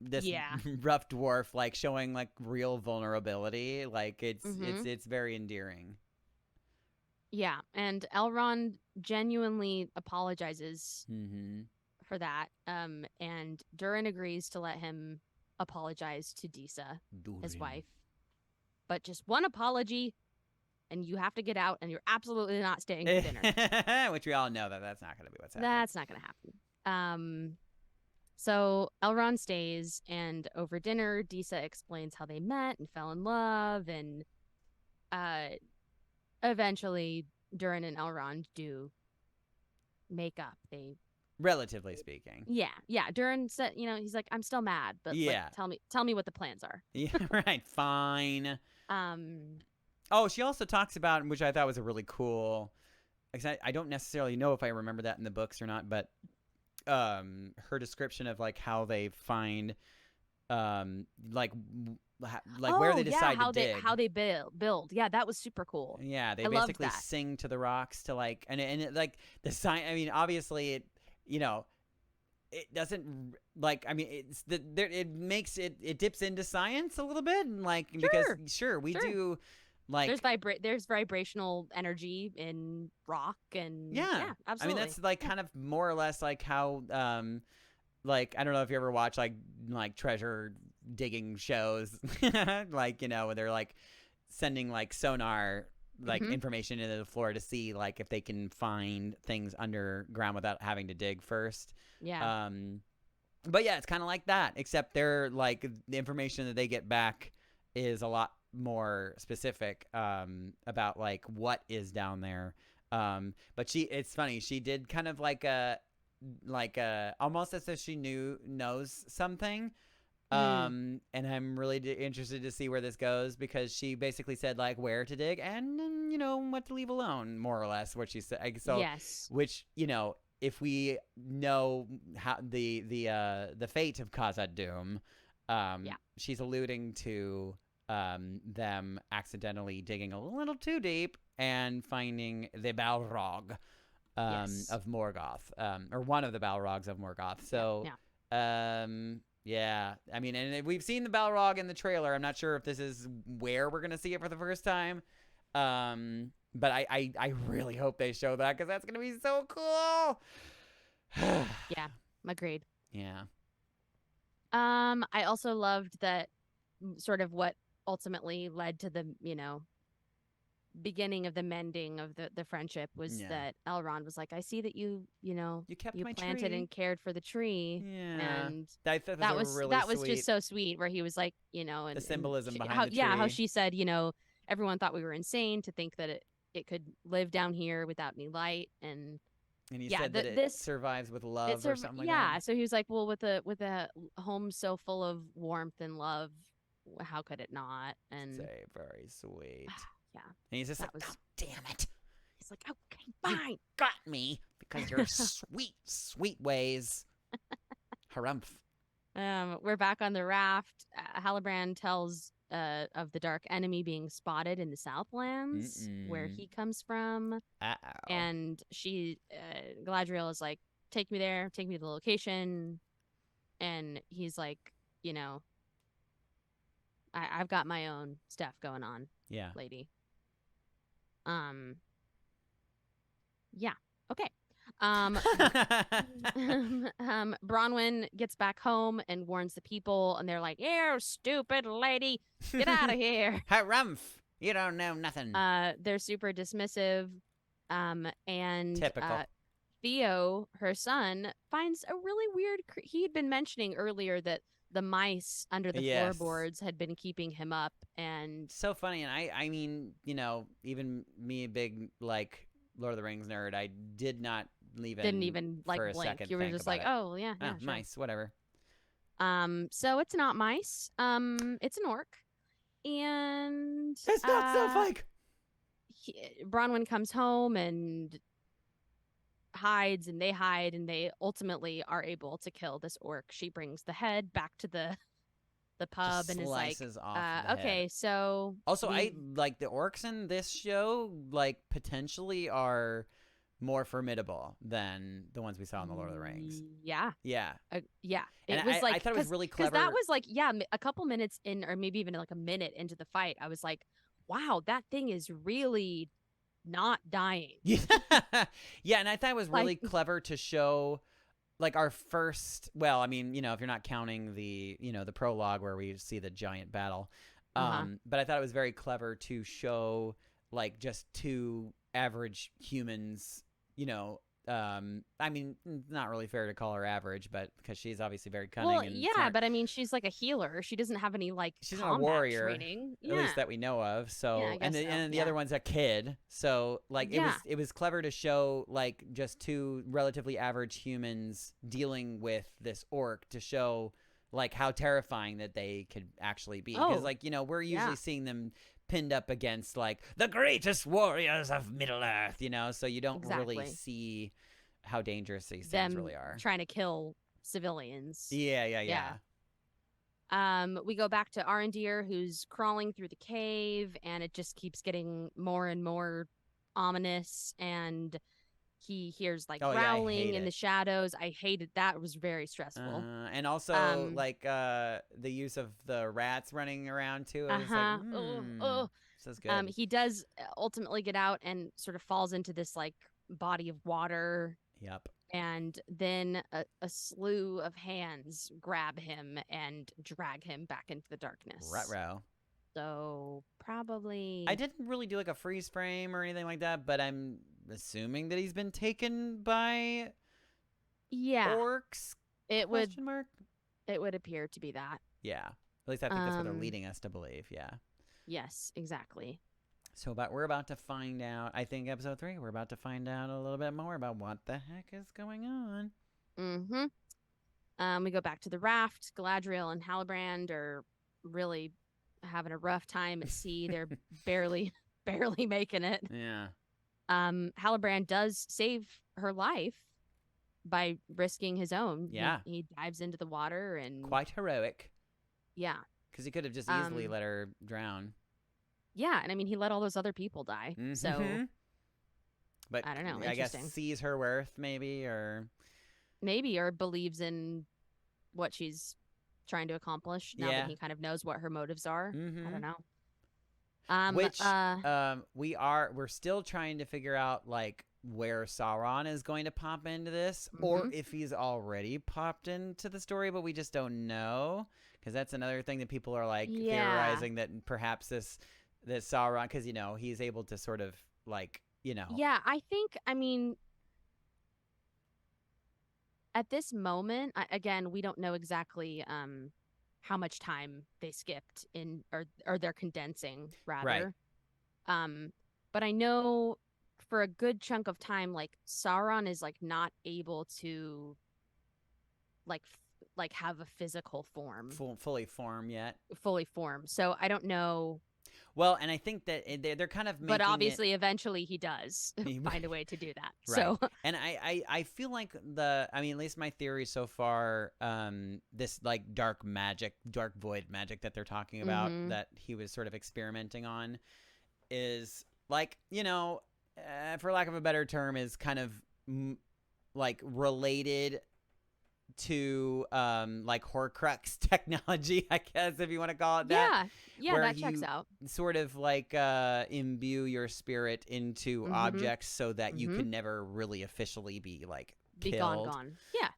this yeah. rough dwarf like showing like real vulnerability. Like it's Mhm. it's very endearing. yeah. And Elrond genuinely apologizes Mm-hmm. for that. And Durin agrees to let him apologize to Disa, his wife, but just one apology, and you have to get out, and you're absolutely not staying for dinner. Which we all know that's not going to be what's happening. That's not going to happen. So Elrond stays, and over dinner, Disa explains how they met and fell in love, and eventually Durin and Elrond do make up. Relatively speaking. Yeah. Durin said, he's like, I'm still mad, but Yeah. tell me what the plans are. Yeah, right. Fine. Um, Oh, she also talks about, which I thought was a really cool, because I don't necessarily know if I remember that in the books or not, but her description of like how they find like where they decide how to dig. how they build. Yeah, that was super cool. Yeah, they I loved basically that. sing to the rocks to like, and it, like the sign. I mean, obviously it, it doesn't like. I mean, it's it makes it dips into science a little bit, and like because we do like there's vibrational energy in rock, and yeah, absolutely. I mean, that's like kind of more or less like how like I don't know if you ever watch like treasure digging shows like where they're like sending like sonar like information into the floor to see like if they can find things underground without having to dig first. Yeah. But yeah, it's kind of like that, except they're like the information that they get back is a lot more specific about like what is down there. But it's funny, she did kind of like a almost as if she knows something. And I'm really interested to see where this goes, because she basically said like where to dig and what to leave alone, more or less what she said. So yes. which if we know how the fate of Khazad Dûm, she's alluding to them accidentally digging a little too deep and finding the Balrog of Morgoth, or one of the Balrogs of Morgoth. So yeah, I mean, and we've seen the Balrog in the trailer. I'm not sure if this is where we're gonna see it for the first time, but I really hope they show that, because that's gonna be so cool. Yeah, agreed. Yeah. I also loved that sort of what ultimately led to the beginning of the mending of the friendship was that Elrond was like, I see that you kept you my planted tree. and cared for the tree. Yeah. And I thought that was really that was sweet. just so sweet, where he was like, and the symbolism she, behind how, the tree. yeah, how she said, everyone thought we were insane to think that it could live down here without any light. And And he yeah, said that it survives with love or something like yeah. that. So he was like, well, with a home so full of warmth and love, how could it not? And Say, very sweet. yeah, And he's just that like, was- oh, damn it. he's like, okay, fine. You got me because your sweet, sweet ways. Harumph. We're back on the raft. Halbrand tells of the dark enemy being spotted in the Southlands, where he comes from. Uh-oh. And Galadriel is like, take me there, take me to the location. And he's like, you know, I've got my own stuff going on, Yeah. lady. Yeah. Okay. Bronwyn gets back home and warns the people, and they're like, "You stupid lady, get out of here." Harumph. You don't know nothing. They're super dismissive. And Typical. Theo, her son, finds a really weird. He had been mentioning earlier that the mice under the Yes. floorboards had been keeping him up, and So funny. And I mean, you know, even me, a big, like, Lord of the Rings nerd, I did not didn't even like for a blink. second You were think just about like, it. "Oh yeah, yeah, sure." Mice, whatever. So it's not mice. It's an orc, and It's not so fake. Bronwyn comes home and hides, and they hide, and they ultimately are able to kill this orc. She brings the head back to the pub and is like, Slices off the okay, head. so Also, I we- like the orcs in this show, like, potentially are more formidable than the ones we saw in the Lord of the Rings. Yeah. Yeah. Yeah. It And was I like, thought it was really because clever. that was like, yeah, a couple minutes in, or maybe even like a minute into the fight, I was like, wow, that thing is really not dying. Yeah. Yeah, and I thought it was really Like- clever to show, like, our first, well, I mean, you know, if you're not counting the, you know, the prologue where we see the giant battle. But I thought it was very clever to show, like, just two average humans, you know, I mean, not really fair to call her average, but because she's obviously very cunning. Well, and yeah, smart. but I mean, she's like a healer. She doesn't have any like She's not a combat warrior, training. at least that we know of. So, Yeah, I and guess so, and the yeah. other one's a kid. So, like, Yeah. it was clever to show, like, just two relatively average humans dealing with this orc, to show, like, how terrifying that they could actually be. Because, Oh, like, you know, we're usually yeah. seeing them pinned up against, like, the greatest warriors of Middle Earth, you know. So you don't really Exactly. see how dangerous these things them really are. trying to kill civilians. Yeah. We go back to Arendir, who's crawling through the cave, and it just keeps getting more and more ominous. And he hears like Oh, yeah, I growling hate in it. the shadows. I hated that. It was very stressful. And also, like, the use of the rats running around too. I was like, this is good. He does ultimately get out and sort of falls into this like body of water, Yep. and then a slew of hands grab him and drag him back into the darkness. Ruh-roh. So probably I didn't really do like a freeze frame or anything like that, but I'm assuming that he's been taken by yeah, orcs. it would Question mark. it would appear to be that. Yeah. At least I think that's what they're Um, leading us to believe. Yeah. Yes, exactly. So, we're about to find out. I think episode 3, we're about to find out a little bit more about what the heck is going on. We go back to the raft. Galadriel and Halbrand are really having a rough time at sea. They're barely making it. Yeah. Halbrand does save her life by risking his own. Yeah. He dives into the water and Quite heroic, yeah. because he could have just easily Um, let her drown. Yeah, and I mean he let all those other people die. So Mhm. But I don't know, I guess interesting. sees her worth, maybe, or maybe, or believes in what she's trying to accomplish now Yeah. that he kind of knows what her motives are. I Mhm. don't know. Which we're still trying to figure out, like, where Sauron is going to pop into this, or if he's already popped into the story, but we just don't know, because that's another thing that people are like theorizing, that perhaps this Sauron, because, you know, he's able to sort of, like, you know, Yeah, I mean, at this moment, again, we don't know exactly how much time they skipped in, or they're condensing rather. but I know for a good chunk of time, like Sauron is like not able to like have a physical form, fully form yet. fully form. So I don't know. Well, and I think that they're kind of making But obviously, eventually he does find a way to do that. Right. So, and I feel like I mean, at least my theory so far, this like dark void magic that they're talking about, that he was sort of experimenting on, is like, for lack of a better term, is kind of like related to like Horcrux technology, I guess, if you want to call it that. Yeah, where that checks you out. sort of like imbue your spirit into objects so that you can never really officially be like killed. Be gone. Yeah.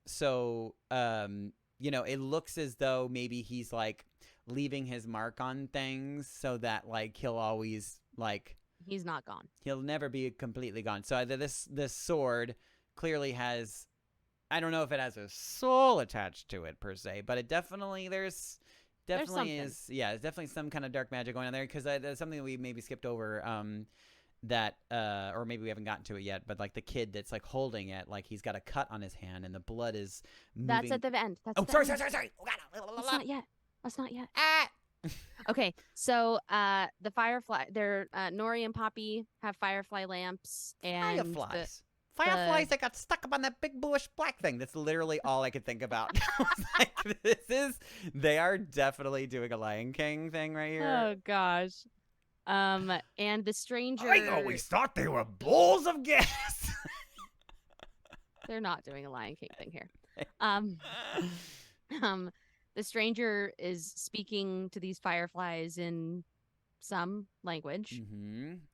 So it looks as though maybe he's like leaving his mark on things so that like he'll always like he's not gone. He'll never be completely gone. So this sword clearly has, I don't know if it has a soul attached to it per se, but it definitely it's definitely some kind of dark magic going on there, because there's something that we maybe skipped over, that or maybe we haven't gotten to it yet, but like the kid that's like holding it, like he's got a cut on his hand and the blood is moving. That's at the end. Sorry. That's not yet. Okay, so the firefly, Nori and Poppy have firefly lamps, and Fireflies that got stuck up on that big bluish black thing. That's literally all I could think about. I was like, they are definitely doing a Lion King thing right here. Oh gosh. And the stranger, I always thought they were bowls of gas. They're not doing a Lion King thing here. The stranger is speaking to these fireflies in some language.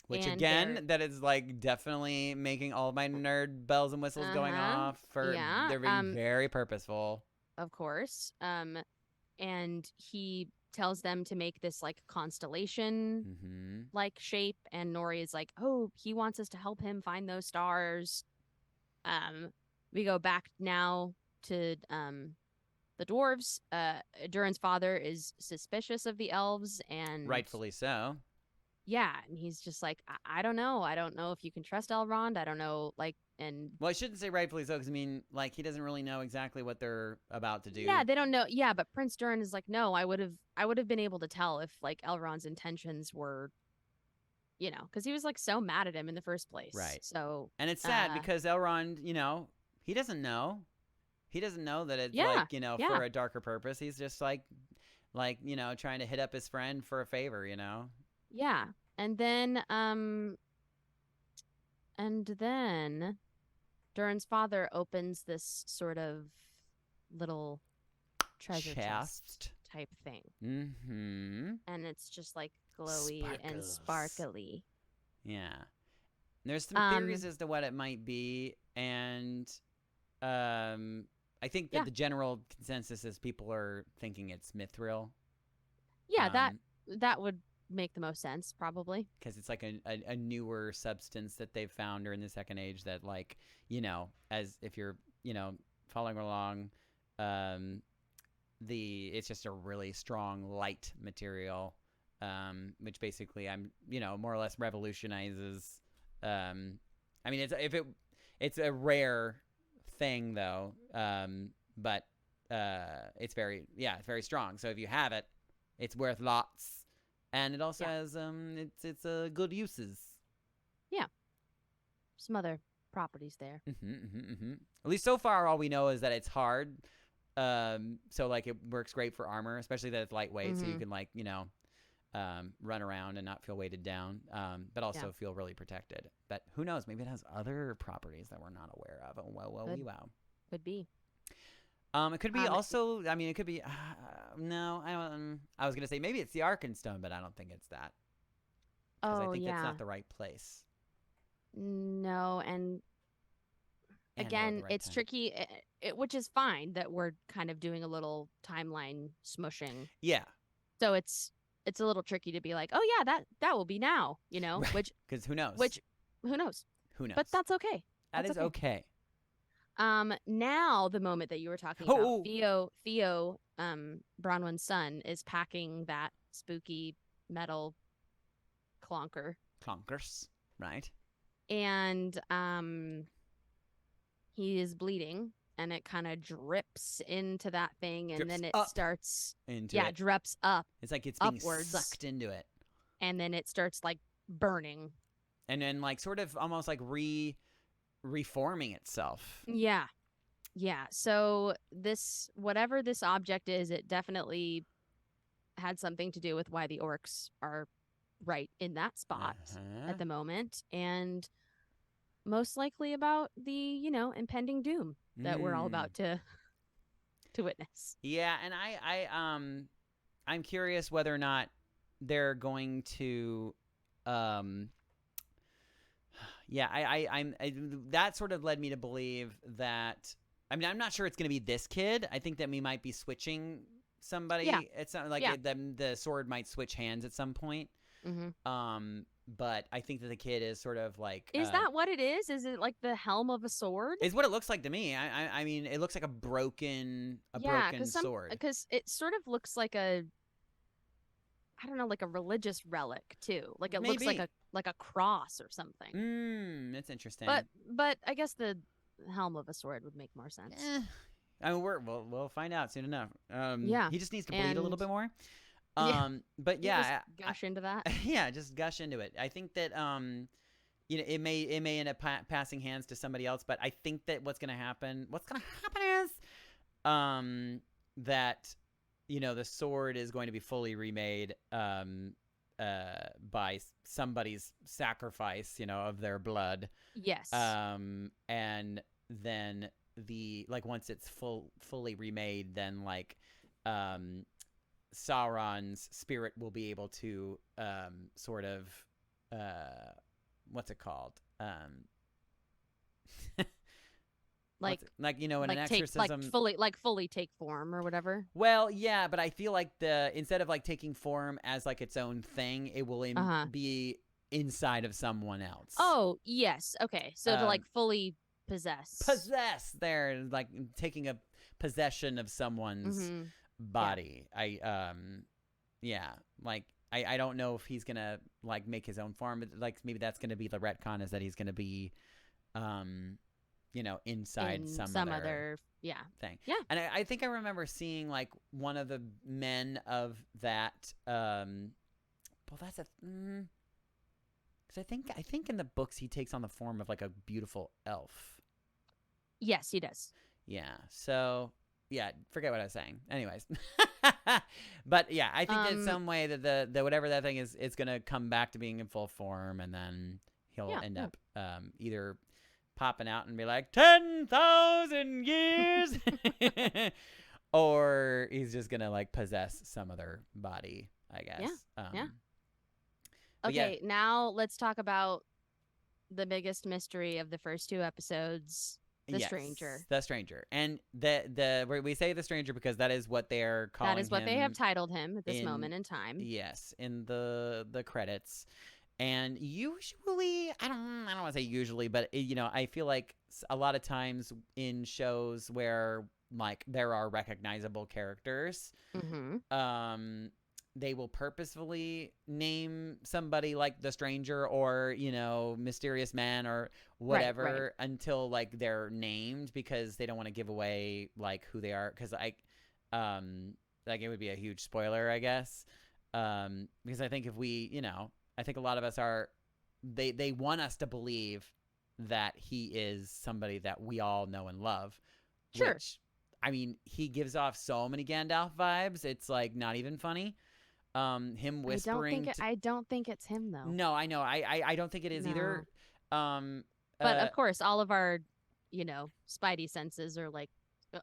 Which, again, that is like definitely making all of my nerd bells and whistles going off. They're being very purposeful. Of course. And he tells them to make this like constellation like shape, and Nori is like, oh, he wants us to help him find those stars. We go back now to the dwarves. Durin's father is suspicious of the elves, and rightfully so. Yeah, and he's just like, I don't know. I don't know if you can trust Elrond. I don't know, Well, I shouldn't say rightfully so, because I mean, like, he doesn't really know exactly what they're about to do. Yeah, they don't know. Yeah, but Prince Durin is like, no, I would have been able to tell if like Elrond's intentions were, because he was like so mad at him in the first place. Right. So, and it's sad because Elrond, he doesn't know. He doesn't know that it's for a darker purpose. He's just like trying to hit up his friend for a favor, Yeah. And then Durin's father opens this sort of little treasure chest type thing. And it's just like glowy and sparkly. Yeah. There's some theories as to what it might be, and I think that the general consensus is people are thinking it's mithril. Yeah, that would make the most sense, probably, because it's like a newer substance that they've found during the Second Age that, like, as if you're following along, it's just a really strong light material, which basically more or less revolutionizes. I mean, it's a rare thing though, but it's very strong. So if you have it, it's worth lots. And it also has it's good uses. Yeah, some other properties there. At least so far, all we know is that it's hard. So like it works great for armor, especially that it's lightweight, so you can run around and not feel weighted down, but also feel really protected. But who knows? Maybe it has other properties that we're not aware of. Oh, wow. Could be. It could be also. I mean, it could be. No, I was gonna say maybe it's the Arkenstone, but I don't think it's that. Because I think that's not the right place. No, and again, it's tricky, which is fine that we're kind of doing a little timeline smushing. Yeah. So it's a little tricky to be like, oh yeah, that will be now, right. Which because who knows? Who knows? But that's okay. That is okay. Now the moment that you were talking about, Theo, Bronwyn's son, is packing that spooky metal clonker Clunkers, right? And he is bleeding, and it kind of drips into that thing, and Drips then it up starts into yeah, it. drips up It's like it's being upwards. sucked into it. And then it starts like burning. And then like sort of almost like reforming itself. Yeah. Yeah. So this, whatever this object is, it definitely had something to do with why the orcs are right in that spot at the moment, and most likely about the, you know, impending doom that we're all about to witness. Yeah, and I'm curious whether or not they're going to I'm that sort of led me to believe that, I mean, I'm not sure it's going to be this kid. I think that we might be switching somebody. Yeah. It's not like Yeah. the sword might switch hands at some point. Mm-hmm. But I think that the kid is sort of like Is that what it is? Is it like the helm of a sword? is what it looks like to me. I mean, it looks like a broken sword. Because it sort of looks like a, I don't know, like a religious relic too. Like it looks Maybe. like a cross or something. That's interesting. But I guess the helm of a sword would make more sense. I mean, we'll find out soon enough. Yeah. He just needs to bleed a little And- bit more. Yeah. But You yeah, just gush into that. yeah, just gush into it. I think that you know, it may end up passing hands to somebody else, but I think that what's gonna happen is that, you know, the sword is going to be fully remade by somebody's sacrifice, you know, of their blood. Yes. And then once it's fully remade, then Sauron's spirit will be able to sort of what's it called? like you know, in an take exorcism, fully take form or whatever. Well, yeah, but I feel like instead of like taking form as like its own thing, it will be inside of someone else. Oh, yes. Okay. So to like fully possess. They're like taking a possession of someone's body. Yeah. I don't know if he's gonna like make his own form, but like maybe that's gonna be the retcon, is that he's gonna be you know, inside some other thing. Yeah. And I think I remember seeing like one of the men of that well, that's a because I think in the books he takes on the form of like a beautiful elf. Yes, he does. Yeah. So yeah, forget what I was saying. Anyways. But yeah, I think that some way that the whatever that thing is, it's gonna come back to being in full form, and then he'll end up either popping out and be like 10,000 years, or he's just gonna like possess some other body, I guess. Yeah. Okay, now let's talk about the biggest mystery of the first two episodes. The stranger. The stranger. And we say the stranger because that is what they're calling him. That is what they have titled him at this moment in time. Yes, in the credits. And usually, I don't want to say usually, but you know, I feel like a lot of times in shows where like there are recognizable characters, they will purposefully name somebody like the stranger or, you know, mysterious man or whatever until like they're named, because they don't want to give away like who they are, because like it would be a huge spoiler, I guess, because I think if we, you know, I think a lot of us are, they want us to believe that he is somebody that we all know and love. Sure. Which, I mean, he gives off so many Gandalf vibes, it's like not even funny. Him whispering. I don't think it's him though. No, I know. I don't think it is either. But of course, all of our, you know, spidey senses are like,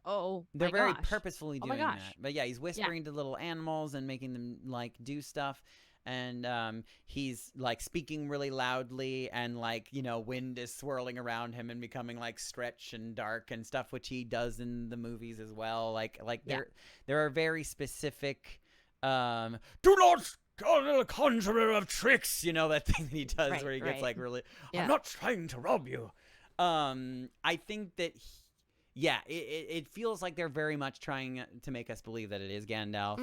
oh, they're my very gosh. purposefully doing that. But yeah, he's whispering to little animals and making them like do stuff. And he's like speaking really loudly, and like, you know, wind is swirling around him and becoming like stretch and dark and stuff, which he does in the movies as well. There are very specific do not conjurer of tricks, you know, that thing that he does where he gets like really I'm not trying to rob you. I think that it feels like they're very much trying to make us believe that it is Gandalf.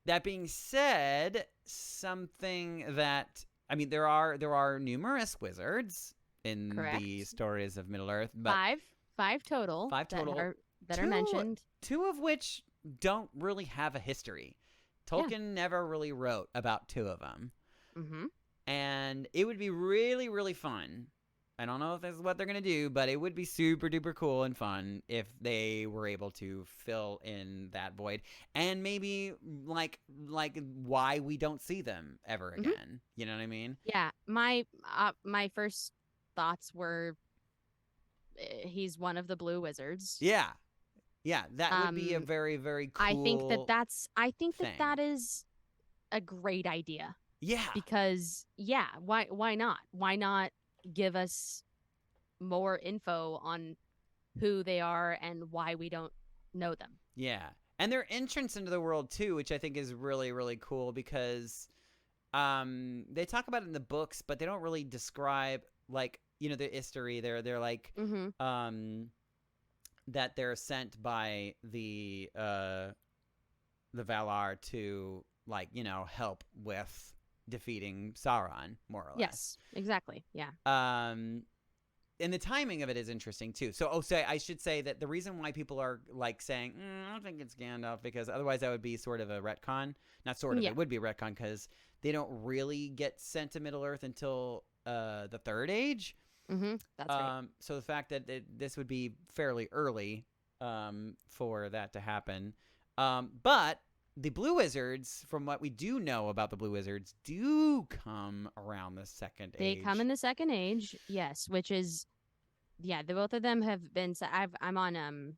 That being said, something that I mean, there are numerous wizards in the Correct. stories of Middle Earth, but Five total. Five total. That are mentioned. Two of which don't really have a history. Tolkien never really wrote about two of them. Mm-hmm. And it would be really, really fun. I don't know if this is what they're going to do, but it would be super duper cool and fun if they were able to fill in that void. And maybe like why we don't see them ever again. Mm-hmm. You know what I mean? Yeah. My first thoughts were he's one of the blue wizards. Yeah. Yeah, that would be a very, very cool I think thing. that is a great idea. Yeah. Because why not? Why not give us more info on who they are and why we don't know them? Yeah. And their entrance into the world too, which I think is really, really cool because they talk about it in the books, but they don't really describe like, you know, the history. They're like that they're sent by the Valar to, like, you know, help with defeating Sauron, more or less. Yes, exactly. Yeah. And the timing of it is interesting too. So I should say that the reason why people are like saying, I don't think it's Gandalf, because otherwise that would be sort of a retcon. Not sort of, it would be a retcon because they don't really get sent to Middle Earth until the Third Age. Mm-hmm. That's right. So the fact that this would be fairly early for that to happen. But the Blue Wizards, from what we do know about the Blue Wizards, do come around the Second Age. They come in the Second Age, yes, which is, the both of them have been. I'm on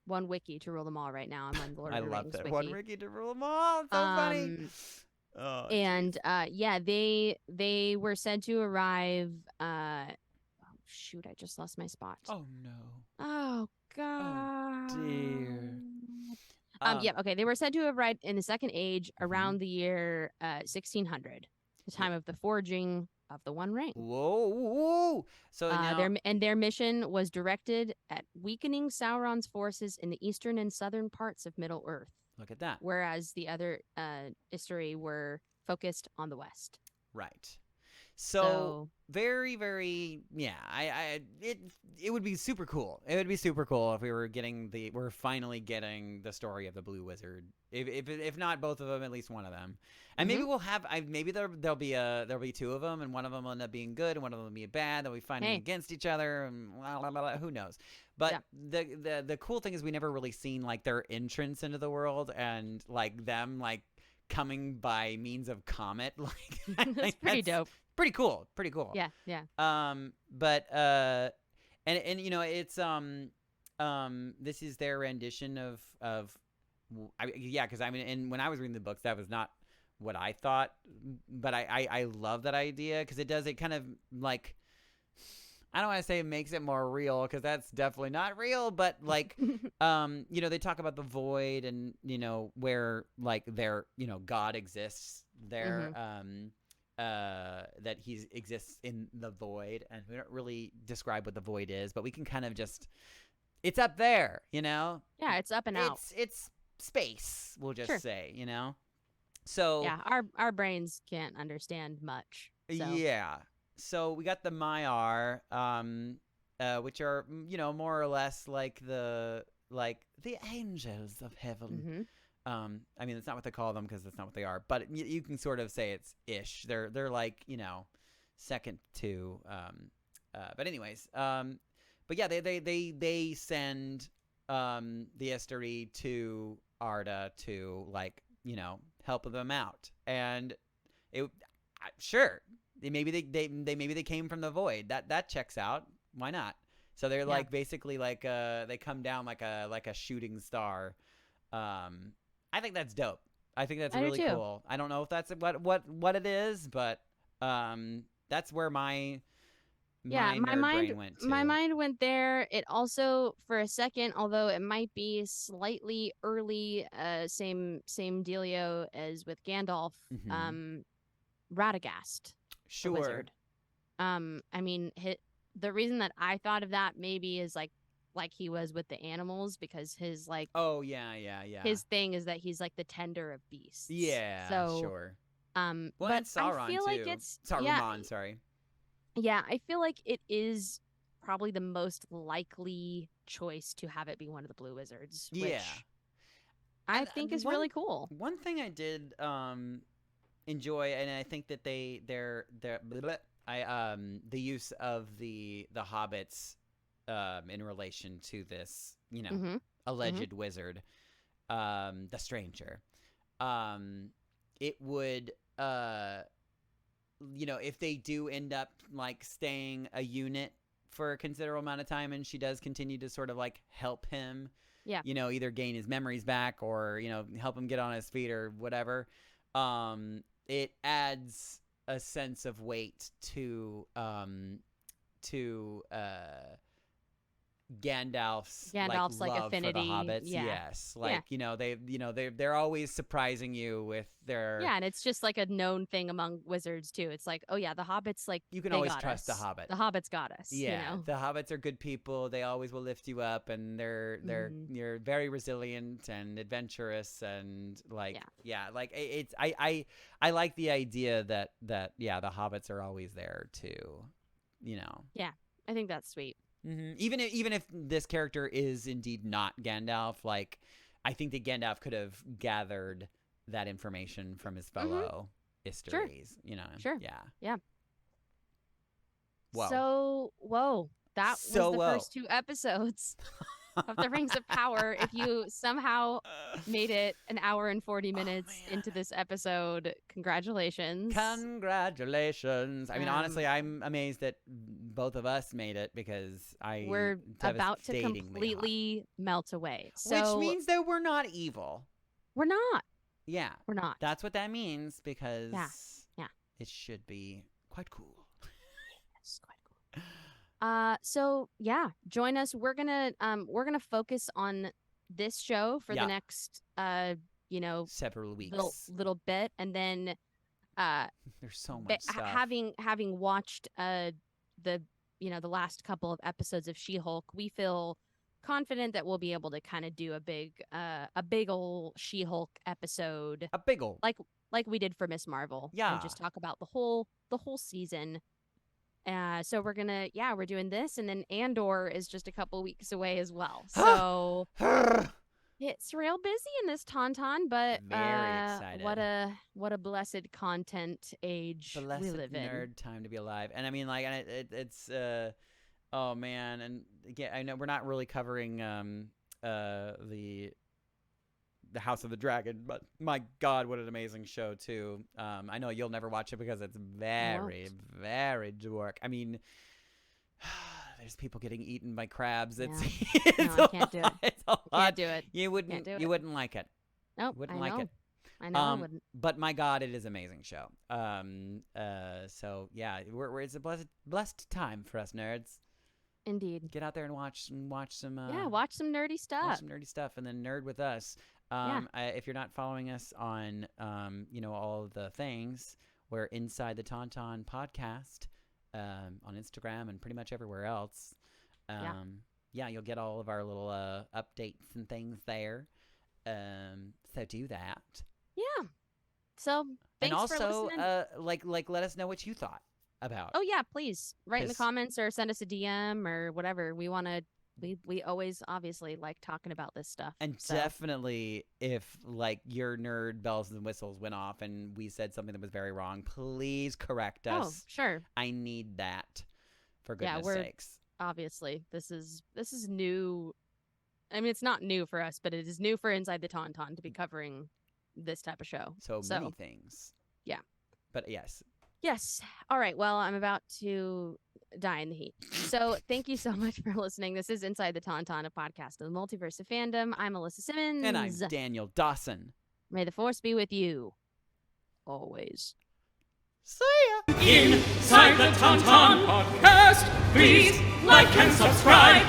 one wiki to rule them all right now. I'm on Lord of the Rings that wiki. one wiki to rule them all. It's so funny. Oh, and they were said to arrive. Oh shoot! I just lost my spot. Oh no! Oh god! Oh dear. Okay. They were said to have arrived in the Second Age around the year 1600, the time of the forging of the One Ring. Whoa! So now... their mission was directed at weakening Sauron's forces in the eastern and southern parts of Middle Earth. Look at that. Whereas the other history were focused on the west. Right. So very, very, it would be super cool. It would be super cool if we're finally getting the story of the Blue Wizard. If not both of them, at least one of them. And maybe we'll have, maybe there'll be two of them, and one of them will end up being good, and one of them will be bad. They'll be fighting against each other, and blah, blah, blah, who knows? But the cool thing is we never really seen like their entrance into the world and like them like coming by means of comet. Like that's pretty dope. Pretty cool. Yeah, yeah. But and you know, it's this is their rendition of because I mean, and when I was reading the books, that was not what I thought, but I love that idea because it kind of like, I don't want to say it makes it more real because that's definitely not real, but like, you know, they talk about the void and, you know, where like their, you know, God exists there, that he exists in the void, and we don't really describe what the void is, but we can kind of just, it's up there, you know? Yeah, it's up and out. It's space, we'll just say, you know? So yeah, our brains can't understand much. So. Yeah. So we got the Maiar, which are, you know, more or less like the angels of heaven. I mean, that's not what they call them because that's not what they are, but you can sort of say it's ish. They're like, you know, second to, but anyways, but yeah, they send the Esteri to Arda to, like, you know, help them out, and sure. Maybe they came from the void. That checks out. Why not? So they're like basically like they come down like a shooting star. I think that's dope. I think that's really cool. I don't know if that's what it is, but that's where my brain went to. My mind went there. It also, for a second, although it might be slightly early, same dealio as with Gandalf, Radagast. Sure. Wizard. I mean, the reason that I thought of that maybe is like he was with the animals, because his like his thing is that he's like the tender of beasts. Yeah, so sure. Well, but and Sauron I feel too. like it's Saruman, sorry. Yeah, I feel like it is probably the most likely choice to have it be one of the Blue Wizards, which Yeah. I And think is one- really cool. One thing I did enjoy, and I think that they're blah, blah, the use of the hobbits in relation to this, Mm-hmm. alleged wizard, the stranger. It would if they do end up like staying a unit for a considerable amount of time, and she does continue to sort of like help him, Yeah. either gain his memories back or help him get on his feet or whatever, it adds a sense of weight to Gandalf's Gandalf's, love affinity. for the hobbits. Yeah. Yes, they're always surprising you with their. Yeah, and it's just like a known thing among wizards too. It's like, oh yeah, the hobbits, like, You can they always got trust us. the hobbit. The hobbits got us. Yeah, You know? the hobbits are good people. They always will lift you up, and they're you're very resilient and adventurous, and like it's I like the idea that the hobbits are always there too. Yeah, I think that's sweet. Mm-hmm. Even if this character is indeed not Gandalf, like I think that Gandalf could have gathered that information from his fellow histories. Sure. Yeah. Whoa. So, that was the first 2 episodes of the Rings of Power. If you somehow made it an hour and 40 minutes into this episode, congratulations. Congratulations. I mean, honestly, I'm amazed that both of us made it, because we're about to devastatingly completely melt away. hot. So Which means that we're not evil. we're not. Yeah. We're not. That's what that means, because Yeah. it should be quite cool. It's quite cool. So yeah, join us. We're gonna focus on this show for the next Several weeks. little bit, and then There's so much stuff. having watched the last couple of episodes of She-Hulk, we feel confident that we'll be able to kind of do a big ol' She-Hulk episode, A big ol'. like we did for Miss Marvel. Yeah. And just talk about the whole season. So we're doing this, and then Andor is just a couple weeks away as well. So it's real busy in this Tauntaun, but Very excited. What a blessed content age Blessed we live in. nerd time to be alive. And I mean, like, and it's oh man, and again, I know we're not really covering the House of the Dragon, but my God, what an amazing show too. I know you'll never watch it because it's very, very dark. I mean, there's people getting eaten by crabs. Yeah. It's No, I can't do it. It's a lot. Can't do it. You wouldn't. do it. You wouldn't like it. Nope. Wouldn't I like know. it. I know I wouldn't. But my God, it is an amazing show. So yeah, it's a blessed time for us nerds. Indeed. Get out there and watch some. Watch some nerdy stuff. Watch some nerdy stuff, and then nerd with us. If you're not following us on, all of the things, we're Inside the Tauntaun podcast on Instagram and pretty much everywhere else. You'll get all of our little updates and things there. So do that. Yeah. So thanks and also, for listening. let us know what you thought about. Oh yeah, please write in the 'Cause- comments or send us a DM or whatever. We want to. We always obviously like talking about this stuff. And so. definitely, if like your nerd bells and whistles went off and we said something that was very wrong, please correct us. Oh, sure. I need that, for goodness we're- sakes. Obviously, this is new. I mean, it's not new for us, but it is new for Inside the Tauntaun to be covering this type of show. So many things. Yeah. But yes. Yes. All right. Well, I'm about to die in the heat. So thank you so much for listening. This is Inside the Tauntaun, a podcast of the multiverse of fandom. I'm Alyssa Simmons. And I'm Daniel Dawson. May the force be with you. Always. See ya. Inside the Tauntaun podcast, please like and subscribe.